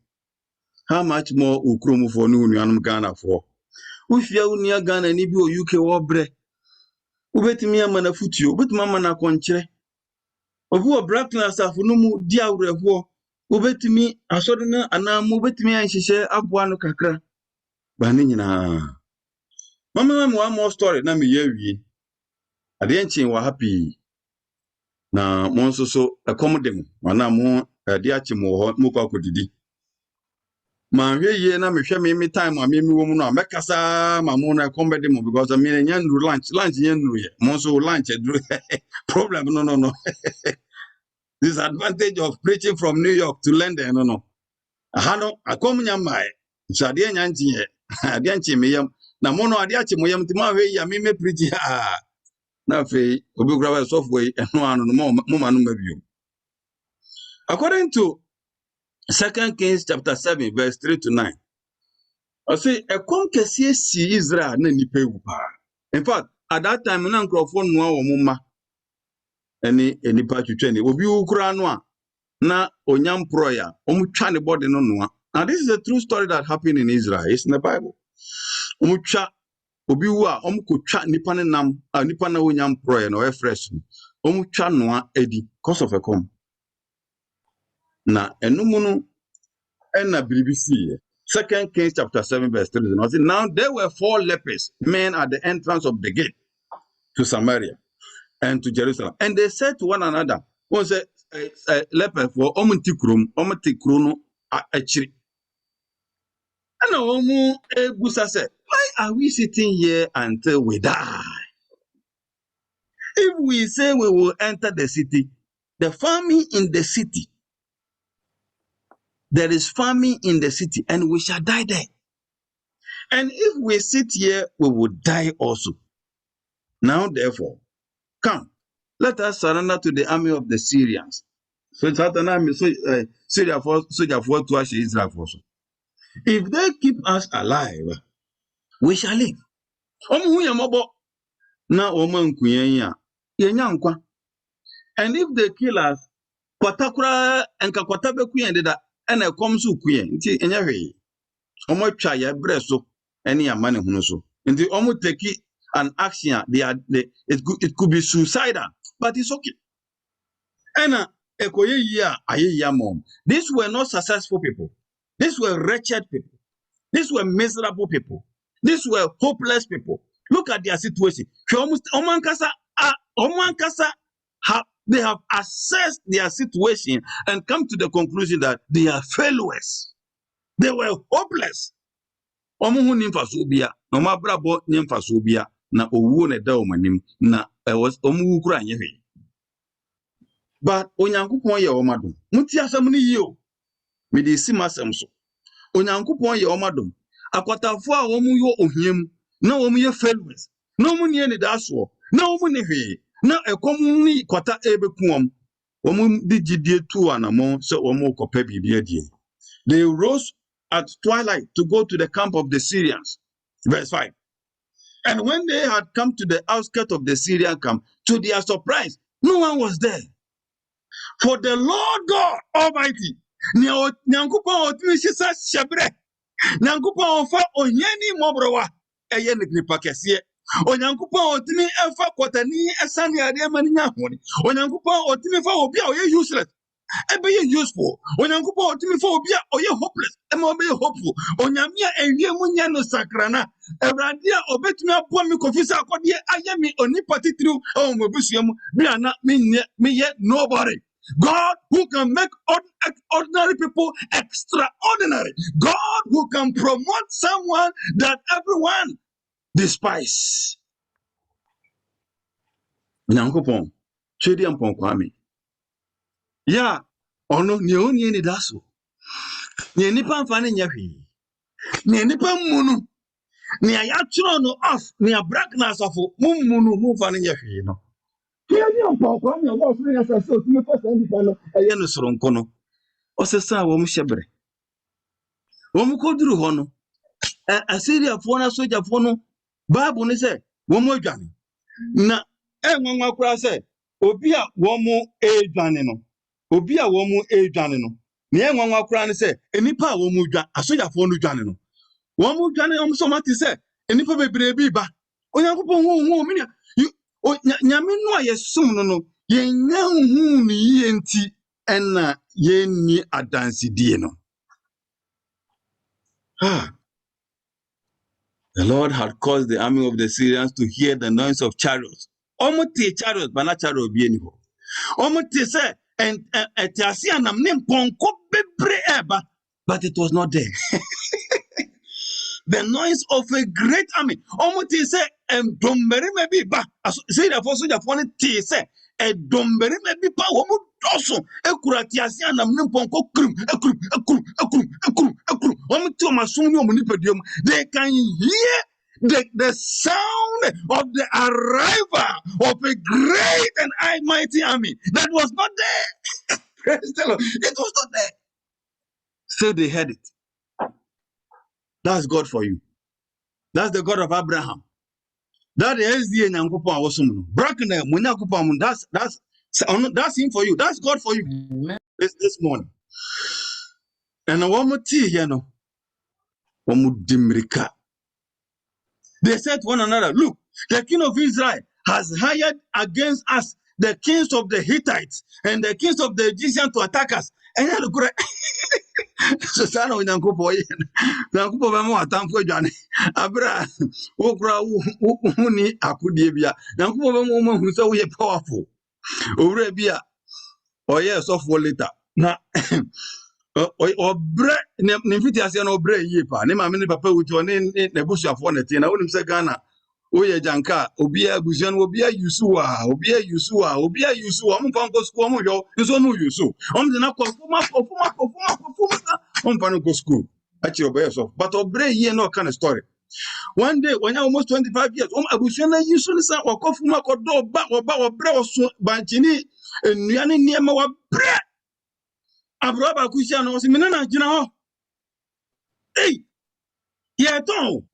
How much more ukromu for nu nuanum Ghana for? Ufia unia Ghana ni bi o UK wo bre. Ubetimi amana futio, ubetimi amana konchire. Obu black class afunumu dia urewo ubetimi asodina anamu ubetimi anhihye aboa no kakra bani nyina mama me one more story na me yawie ade enchin wa happy na mo nso so ekomdem na mo ade achimo ho mo kwa kodidi ma hweye na me hwe me time a me wo mu no amekasa ma mo na ekomdem because me nya nru lunch nya nru ye mo nso lunch edru problem no this advantage of preaching from New York to London, no. Hano, I come nyamai. So dear Yanti, Adianchi meyam. Na mono adiachi moyam timawe ya me preach ha. Na fe, obigrava software and no mumanu review. According to 2 Kings chapter 7, verse 3 to 9. I say a conkesie si Israel na nipe upa. In fact, at that time, na microphone no wa mumma. Any part you train. Obi ukura no a na onyam proya omutwa ne body no noa. Now this is a true story that happened in Israel. It's in the Bible. Omutwa obi wu a omukotwa nipa ne nam nipa na onyam proya no e fresh. Omutwa noa edi cause of a com. Na enumu no na BBC 2 Kings chapter 7 verse 3. Now there were 4 lepers, men at the entrance of the gate to Samaria and to Jerusalem. And they said to one another, one said, leper for omuntikrum no achiri. And omu ebusa said, why are we sitting here until we die? If we say we will enter the city, the famine in the city. There is famine in the city, and we shall die there. And if we sit here, we will die also. Now, therefore, come, let us surrender to the army of the Syrians. So, Syria for soldier for to Israel for. If they keep us alive, we shall live. And if they kill us, kwatakura enka kwatabe kuyendeda ena komsu kuyen nti enyawe omo twa ya breso ene ya mane hunu so nti omo take an action it could be suicidal, but it's okay. Ena ekoye ya aye ya mom. These were not successful people. These were wretched people. These were miserable people. These were hopeless people. Look at their situation. They have assessed their situation and come to the conclusion that they are failures. They were hopeless. Omuhu nimfasobia, no mabrabo nimfasobia na owu ne da omanim na was omuhu kura nyewe. But onyankopon ye omadom. Muti asam ni yio. Me de si masem so. Onyankopon ye omadom. Akwatafo a omu yo ohiem na omu ye failures. Na omu ne ne da so. Na omu ne hwe. Na ekomu kwata ebekuom omu digidie tu anamo so omu kope bibia die. They rose at twilight to go to the camp of the Syrians. Verse 5. And when they had come to the outskirts of the Syrian camp, to their surprise, no one was there. For the Lord God Almighty, nyankopon otimi sisa shebre, nyankopon ofa onyani mobrowa eye nipa kese. Onyankopon otimi efa kwatani esane ade mani nya honi. Onyankopon otimi fa obi a oye useless ebe ye useful. Onyankopon otimi fa obi a oye hopeless ema obe hopeful. Onyame a ewie mu nya no sakrana Ebrade a obetumi abo mi kofisa akode aye mi onipa titiriu o mobusuam bia na me ye nobody. God who can make ordinary people extraordinary. God who can promote someone that everyone despise. Nyankopon chedi ampon kwame ya ono ne oni ni daso ne nipa mfa ne nyahwe ne nipa munu ne ayatro no off ne abrak na asafo mumunu mumfa ne nyahwe no chedi ampon kwame o so ne sase o timi pasa nipa no eye no soronko no osesa wo mhyebre wo mkoduru ho no Assyria fo na soja fo no Bible ne say wo mo adwane na enwanwa kura say obi a wo mo edwane no obi a wo mo edwane no ne enwanwa kura ne say enipa a wo mo dwa asoja fo no dwane no wo mo dwane o so mati say enipa bebre bi ba onyankopon ho me nyame no a yesum no no yenya hu ni yenti ena yenni adansidie no. The Lord had caused the army of the Syrians to hear the noise of chariots. Omuti chariots, but not chariot be anymore. Omuti say, and Tiasianam name Ponko bebre eba, but it was not there. The noise of a great army. Omuti say, and Domberi maybe ba. Say the first soldier for it say, and Domberi maybe ba. Omu doso. Ekura Tiasianam name Ponko krum. Omuti omasumi omunipedium. They can hear the sound of the arrival of a great and mighty army that was not there. Praise the Lord. It was not there. Still they heard it. That's God for you. That's the God of Abraham. That is the Nyankopon awosum. Brakene Munyakopon. That's him for you. That's God for you. This morning. And one more tea here no. They said to one another, look, the king of Israel has hired against us the kings of the Hittites and the kings of the Egyptians to attack us. And I look at so sana unyankupo nyankupo bamo atamfo dwane abra okura huni akudie bia nyankupo bamo mo hu se wo ye powerful owura bia oye sofo later na obre ne mfiti ase na obre yie pa ne ma me ne papa wuti one ne busuafo ne tie na wonim se Ghana Oye janka, obia buzian, obia yusua, omfanko school, yo, so no yusu. The na performa, umfano go school. Actually, obey yourself. But obre ye no kind of story. One day, when you're almost 25 years, abusiana yusu ni sa wakofuma kodo ba obre oso banchini nuyani niema wa bre. Abroba kushia no minana jina ho. Hey, yeah, don't.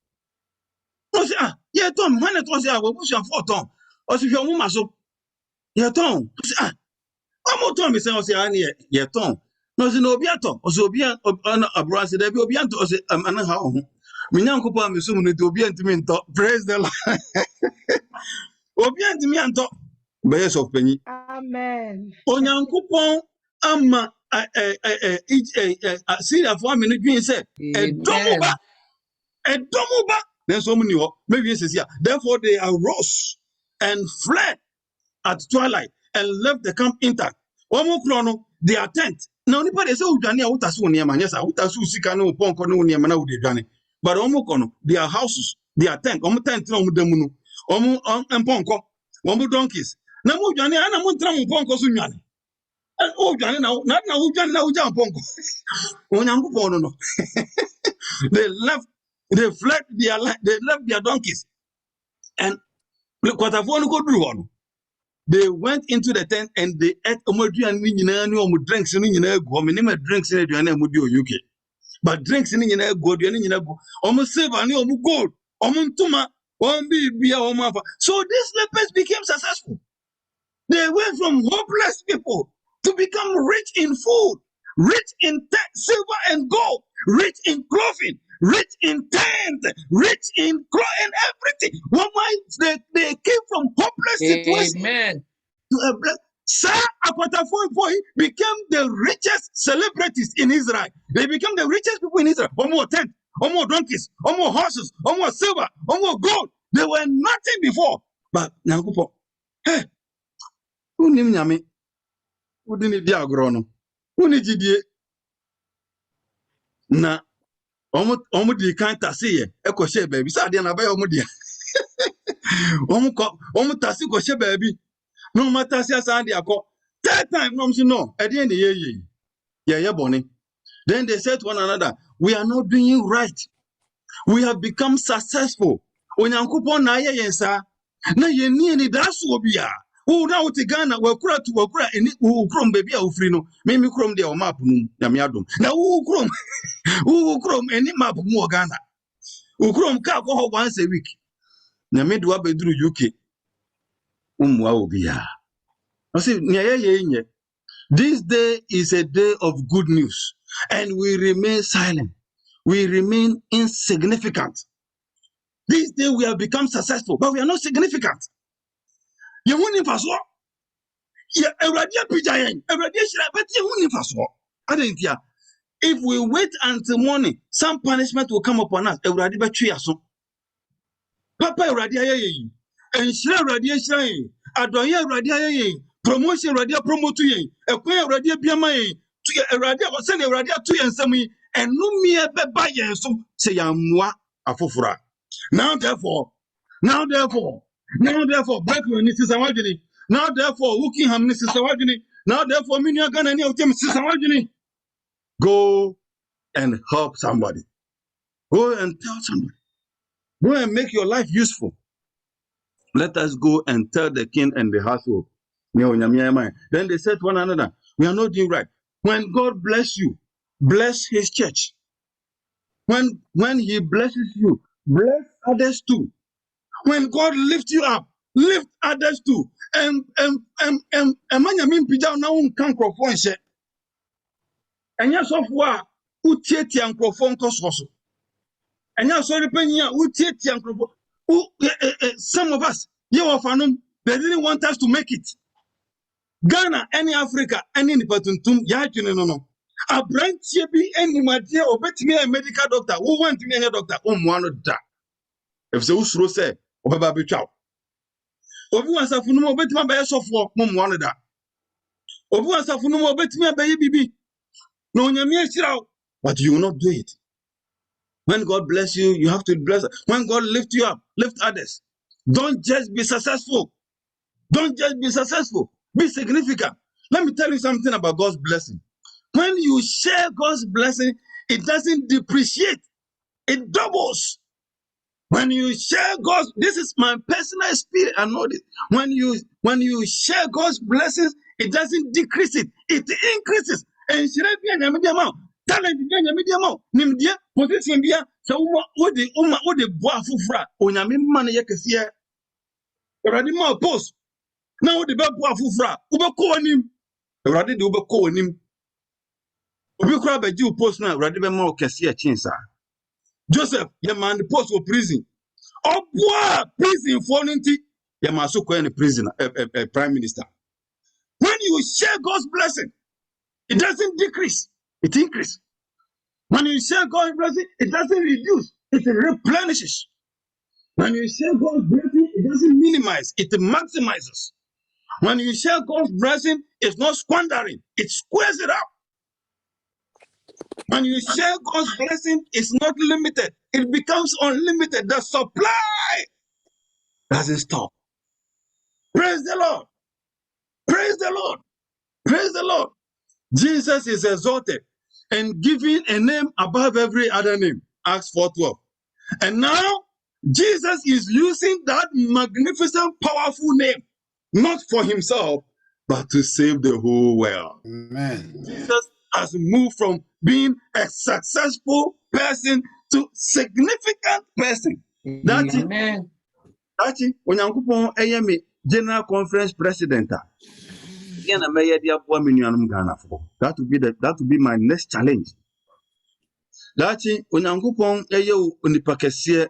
Yeah, Tom, when it was here, we push your 4 ton. Or if your woman so, yeah, Tom, I'm more Tom is saying, yeah, Tom. No, it's no biato, or so be a brass, there be obianto, or say, I'm an how. Minyanko Pam is soon to be to praise the Lord. Obiant me and talk. Base of penny. Amen. Onyanko Amma, each a Syria for a minute, you say, a domuba. Then so many maybe it's here. Therefore, they arose and fled at twilight and left the camp intact. One more chrono, their tent. Now, anybody say, Ujani, Utasu near Manesa, Utasu Sikano, Ponko, Niamana, Udani. But Omokono, their houses, their tent, tent, Omudemunu, and Ponko, Omu donkeys. Namu Jani, and Amuntra Ponko Sunyani. Oh, Jani, now, not now, Ujani, now, Jan Ponko. Onyangu Pono. They left, they fled they left their donkeys. And look what I've go do one. They went into the tent and they ate drinks in drinks in UK. But drinks in almost save and gold. So these lepers became successful. They went from hopeless people to become rich in food, rich in silver and gold, rich in clothing, rich in tent, rich in and everything. They came from hopeless situation to a blessed. Sir Akwatafoy became the richest celebrities in Israel. They became the richest people in Israel. One more tent, one more donkeys, one more horses, one more silver, one more gold. They were nothing before. But now, hey, who named Yami? Who didn't be agrono? Who did you? Na Omudi can't see it. Echo share baby. Sadia na bay Omudia. Omutasi go share baby. No matter si asandi ako. Third time, no, no. At the end of the year, yeah, Bonnie. Then they said to one another, we are not doing right. We have become successful. Onyankopon na ye yensa. Na ye ni dasu obia. Na uti Ghana wakura eni ukrom baby a ufri no. Me krom de o map num na me adom. Na ukrom eni map mu Ghana. Ukrom ka ko once a week. Na me do abedru UK. Umwa obia. I say nye. This day is a day of good news, and we remain silent. We remain insignificant. This day we have become successful, but we are not significant. If we wait until morning, some punishment will come upon us. Papa and promotion radia promote yen ekwan radia biama yen radia o se ne radia to yen sam yi enu mie beba yen so se yamwa afofora. Now therefore Blackman ni sister wadwini. Now therefore Wokingham ni sister wadwini. Now therefore Minia Ghana ni otem sister wadwini. Go and help somebody. Go and tell somebody. Go and make your life useful. Let us go and tell the king and the household. Then they said to one another, we are not doing right. When God bless you, bless his church. When he blesses you, bless others too. When God lifts you up, lift others too. And yes, of what utieti ankrofon kososo. And yes, sorry, penya utieti ankrofon. Some of us, they didn't want us to make it. Ghana, any Africa, any Nipatuntum, no. A branch be any madia or bet me a medical doctor who want me a doctor, one of that. If the Usro say, or Baby Chow. Obuan Safuno bet my best of work, one of that. Obuan Safuno bet me a baby. No, but you will not do it. When God bless you, you have to bless. When God lift you up, lift others. Don't just be successful. Don't just be successful. Be significant. Let me tell you something about God's blessing. When you share God's blessing, it doesn't depreciate. It doubles. When you share God's, this is my personal experience. I know this. When you share God's blessings, it doesn't decrease it. It increases. And talent nimdia position bia so wo de boa fufra onyame man ye kese Awurade ma post na wo de be boa fufra wo be ko anim Awurade de wo be ko anim obi kura be ji post na Awurade be ma wo kese a chinsa Joseph ye man post for prison boy prison for nti ye ma so ko in prison prime minister. When you share God's blessing, it doesn't decrease, it increases. When you share God's blessing, it doesn't reduce, it replenishes. When you share God's blessing, it doesn't minimize, it maximizes. When you share God's blessing, it's not squandering, it squares it up. When you share God's blessing, it's not limited, it becomes unlimited. The supply doesn't stop. Praise the Lord. Praise the Lord. Praise the Lord. Jesus is exalted and given a name above every other name. Acts 4:12. And now Jesus is using that magnificent, powerful name, not for himself, but to save the whole world. Amen. Jesus has moved from being a successful person to significant person. That's it. Amen. That's it. When you General Conference President, that would be my next challenge. That's it. When you Unipakese,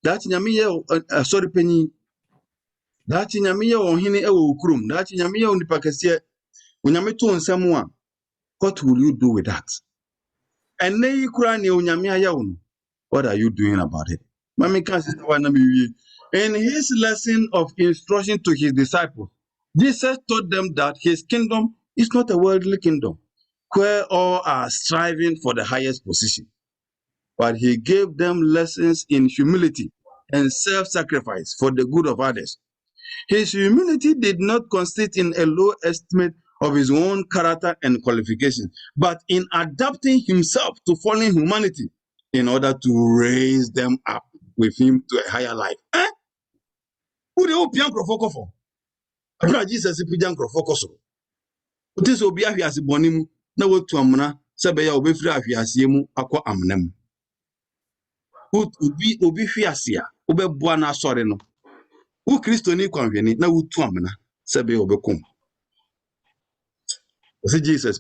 that's Nyamiya, sorry, Penny. That's Nyamiya on Hine Ukrum. That's Nyamiya Unipakese. When Yamitu on someone, what will you do with that? And then you cry, what are you doing about it? In his lesson of instruction to his disciples, Jesus taught them that his kingdom is not a worldly kingdom where all are striving for the highest position, but he gave them lessons in humility and self-sacrifice for the good of others. His humility did not consist in a low estimate of his own character and qualifications, but in adapting himself to fallen humanity in order to raise them up with him to a higher life. Who the old young for? Jesus is young crofocus. This will be a as bonim, no to amna, Sabaya will be free of Yasimu, aqua amnem. Who would be Fiasia, Ube Buana Soreno. Who Christoni conveni, no to amna, Sabaya Becum. Jesus,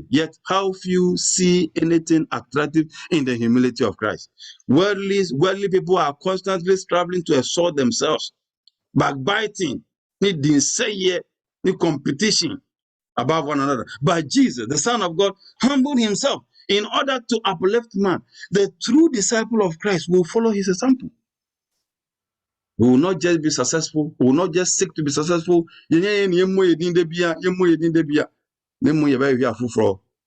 yet how few see anything attractive in the humility of Christ. Worldly people are constantly struggling to exalt themselves, backbiting, need say need competition above one another. But Jesus, the Son of God, humbled himself in order to uplift man. The true disciple of Christ will follow his example. We will not just be successful, we will not just seek to be successful.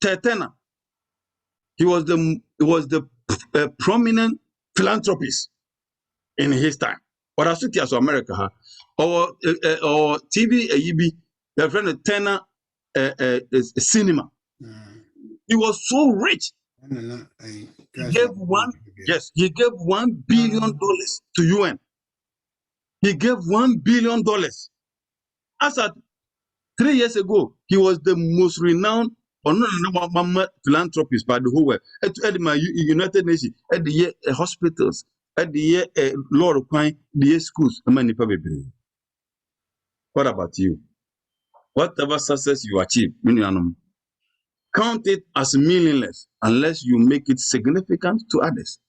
Tetena. He was the prominent philanthropist in his time. But as it is America, or TV, the friend of Tena cinema. He was so rich. He gave $1 billion to UN. He gave $1 billion. As at 3 years ago, he was the most renowned philanthropist by the whole world. At the United Nations, at the hospitals, at the Lord of Pine, the schools, many people. What about you? Whatever success you achieve, count it as meaningless unless you make it significant to others,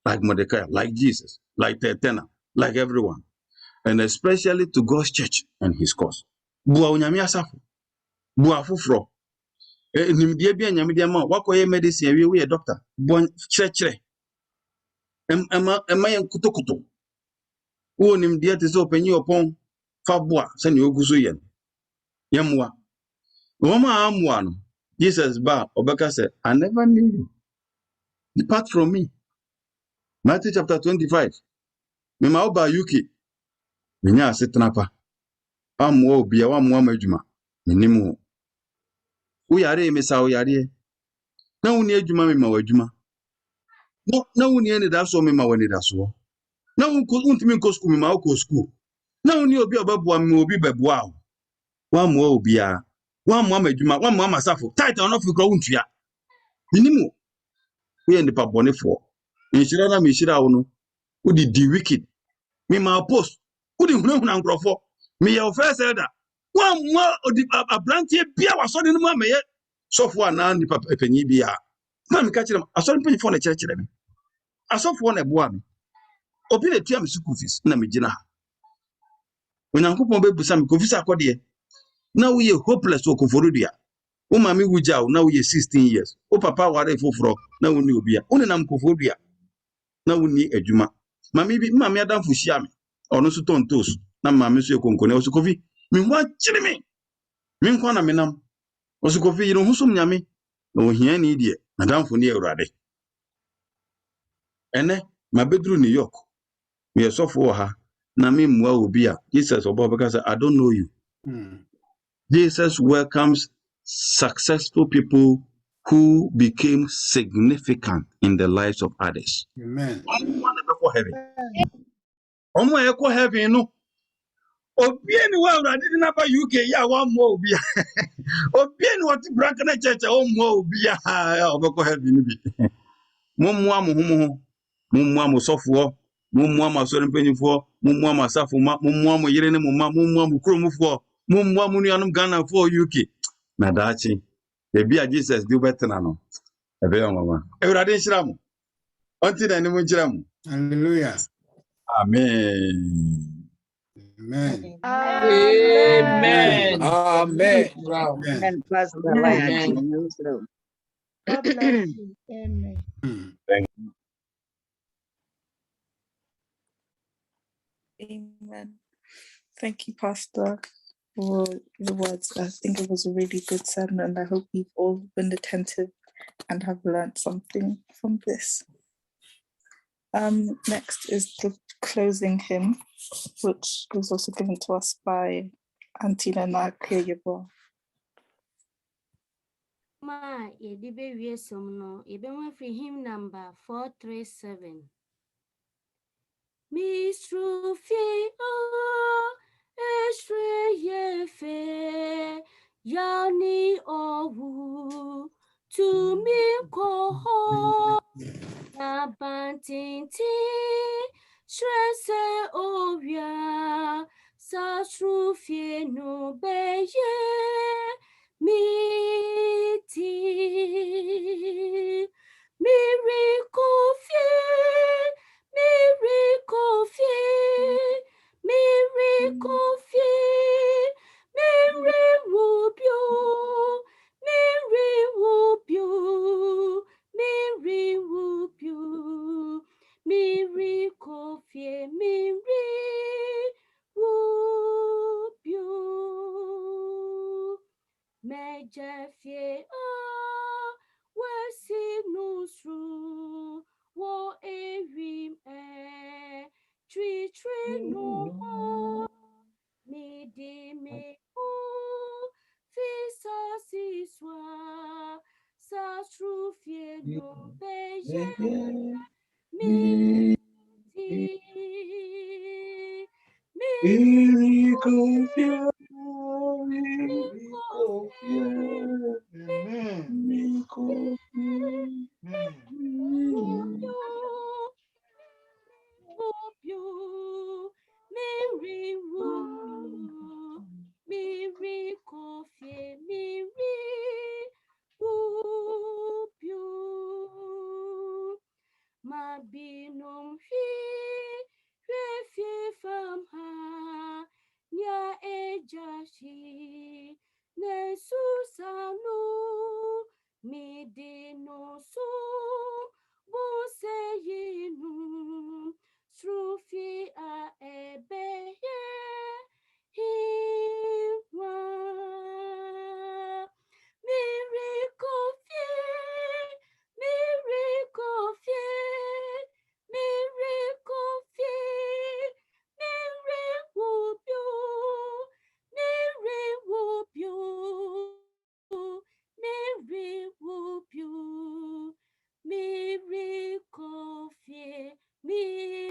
like Mordecai, like Jesus, like Tetena, like everyone, and especially to God's church and his cause. Bua unyami asafu, bua fufro. Nimdie bia nyami dia ma wakoye medicine we a doctor. Bua chire. Ema yen kutokuto. Wo nimdie te so penyi opon fa bua se ne oguso yen. Yemwa. Woma amwa no. Jesus ba obeka said, I never knew you. Depart from me. Matthew chapter 25. Mema oba UK. Menya asetena pa. Ammo obi a wammo adwuma. Menimu. Wo yare me sa wo yare. Na woni adwuma me ma wadwuma. Na woni ene da so me ma woni da so. Na wontimi nko school me ma wo school. Na woni obi obabua me obi bebua wo. Wammo obi a. Wammo amadwuma, wammo amasafo. Title no fikra wontua. Menimu. Wo ye nipa bonefo. Inshira na me shira wo no. Wo di wicked. Me ma post. Wo di hunahuna nkrofo. Me ye first elder. Wammo odi abrantie bia wasode no ma meye. Sofo ana nipa panyi bia. Ma me ka kire asode panyi fo na kire me. Asofo na eboa me. Obi na tua me school fees na me gina ha. Onyankopon be busa me kofisa akode. Na wo ye hopeless okoforodua. Wo ma me wuja na wo ye 16 years. O papa ware foforo na wo ni obi a. Wo nenam koforodua. Na wo ni adwuma. Ma me adamfo hia me. Ono so tontos na ma me so ekonkone o so kofi. Me ho akire me. Me nkwa na menam. O so kofi yiro ho som nyame. Na wo hia ni die. Adamfo ni Awurade. Ene ma bedru New York. Me sofo ha na me mwa obi a Jesus obo because I don't know you. Jesus welcomes successful people who became significant in the lives of others. Amen. Omo eko heaven no. Obi eni wa Awurade di na ba UK ya wa mo obi a. Obi eni what branch na church o mo obi a obeko heaven bi. Mommoa mo ho. Mommoa mo sofo. Mommoa mo asore mpanyifo. Mommoa mo asafo ma. Mommoa mo yere ne mo ma. Mommoa mo kromufo. Mommoa mo nuanum Ghana for UK. Na daachi. Ebi a Jesus di betena no. Ebe yo mama. Ewurade nhyira mo. Onti na ni mo nhyira mo. Hallelujah. Amen. Amen. Amen. Amen. Wow. Amen. Pastor Amen. God bless you. Amen. Thank you. Amen. Thank you, Pastor, for the words. I think it was a really good sermon, and I hope we've all been attentive and have learned something from this. Next is the closing hymn, which was also given to us by Auntie Lena Kuyebo. Ma yedibe wiesom no yebema free hymn number 437. Mistrufie esre yefe yani owu to me koho na bantinti stresse ovia sastrufie no beye miti miracle fear miracle fear miracle fear Mary Rubio Mary Rubio Mary Rubio miracle fear Mary Rubio Mejefie wesi nusru wo erim tri no mi di mi fisa siswa sa trufie no beye mi ti Miracle fear. Mabinum refie fam ha nya ejashi ne susanu midino su boseyinu strufi a ebeye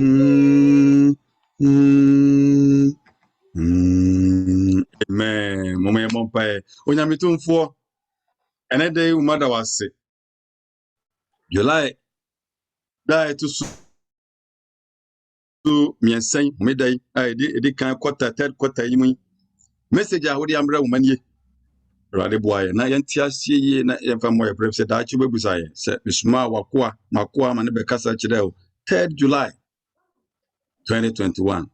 Amen. Mama Mompae. Onyamitumfo. Ene day umada wase. July. Da to miensan midday. Edi kan quarter third quarter yimu. Message a wodi amra umanie. Rade boy na yenti asie ye na yemfa moye prep se da chi bebusa ye. Se bisuma makoa ma ne be kasa kire o. 3rd July 2021.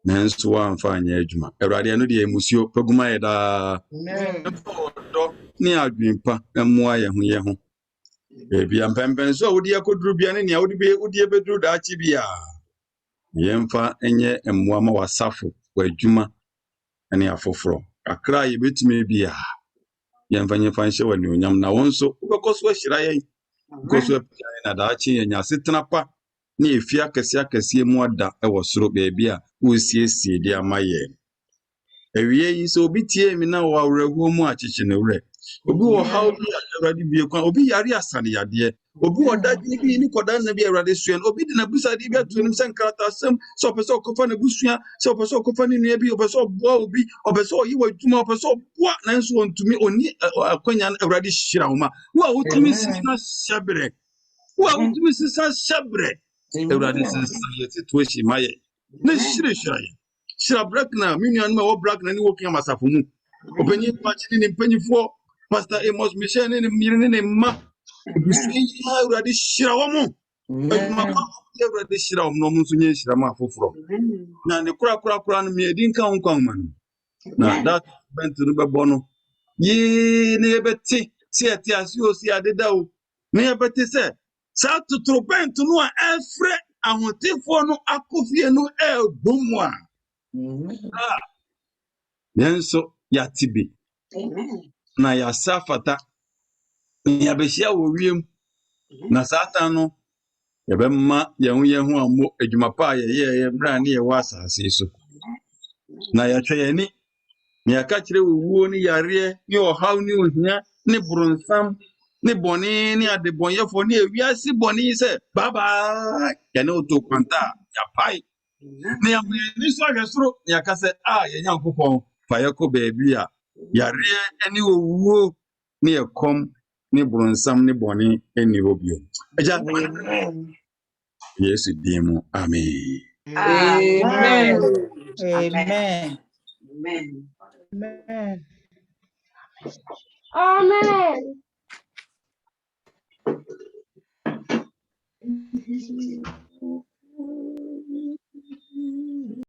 Nanso wamfa anya adwuma. Awurade no de emusio paguma ye da. Do ni adwempa emmoa ye ho. Ebi ampempen so wodi akoduru bia ne nea wodi ebeduru da achi bia. Yemfa enye emmoa ma wasafo wadwuma ene afoforo. Akra ye betumi bia. Yemfa nyefa nhye wani onyam na wonso ubekoso ahyira ye. Ubekoso apia na da achi ye nya setena pa ne efia kese mu ada ewo soro baabi a wosiesie di amaye. Ewie yi so obi tie mi na wa awurahuo mu achichi ne wure. Obi wo how bi awurade bie kwa obi yare asane yade. Obi wo dadwini bi ni kodan na bi awurade suen. Obi de na busa di bi atunim senkrata asem so pese okofa na busua so pese okofa ni nua bi opese oboa obi opese oyi wadwuma opese oboa na nso ontumi oni akwanya awurade hyira wo ma. Wo a wotumi sisa shabre. Wo a wotumi sisa shabre. Awurade sisa ye situation maye. Na hyire ye. Shira Brackna, Minion, my Brackna, and working on Masafumu. Opening patching in Pennyfo, Pastor Amos Michel, and Mirin and Ma. Already Shiramu. Already Shiram, no Musunya Shirama for. Now the crack me didn't count man. Now that went to the Bono. Ye never see it as you see, I did out. Never said. South to Tropen to know Alfred, and what if one Akufia no El Bumwa. Yenso yatibi na yasafata ya behia wo wiem na satan no yebemma yehu ammo adwumapa ye bra ne ye wasase so na ya tweyani na yaka kire wuo ni yare ni ohaw ni ohia ni brunsam ni boni ni adebonyefo ni ewiase boni se baba ya ne oto kwanta ya pai na ya ni so ahwesoro ya ka se ye nyankopon fa yako baabi a yare ani owuo ni ekom ni brunsam ni boni eni obio aja Yesu dimu amen. Amen. Amen. Amen.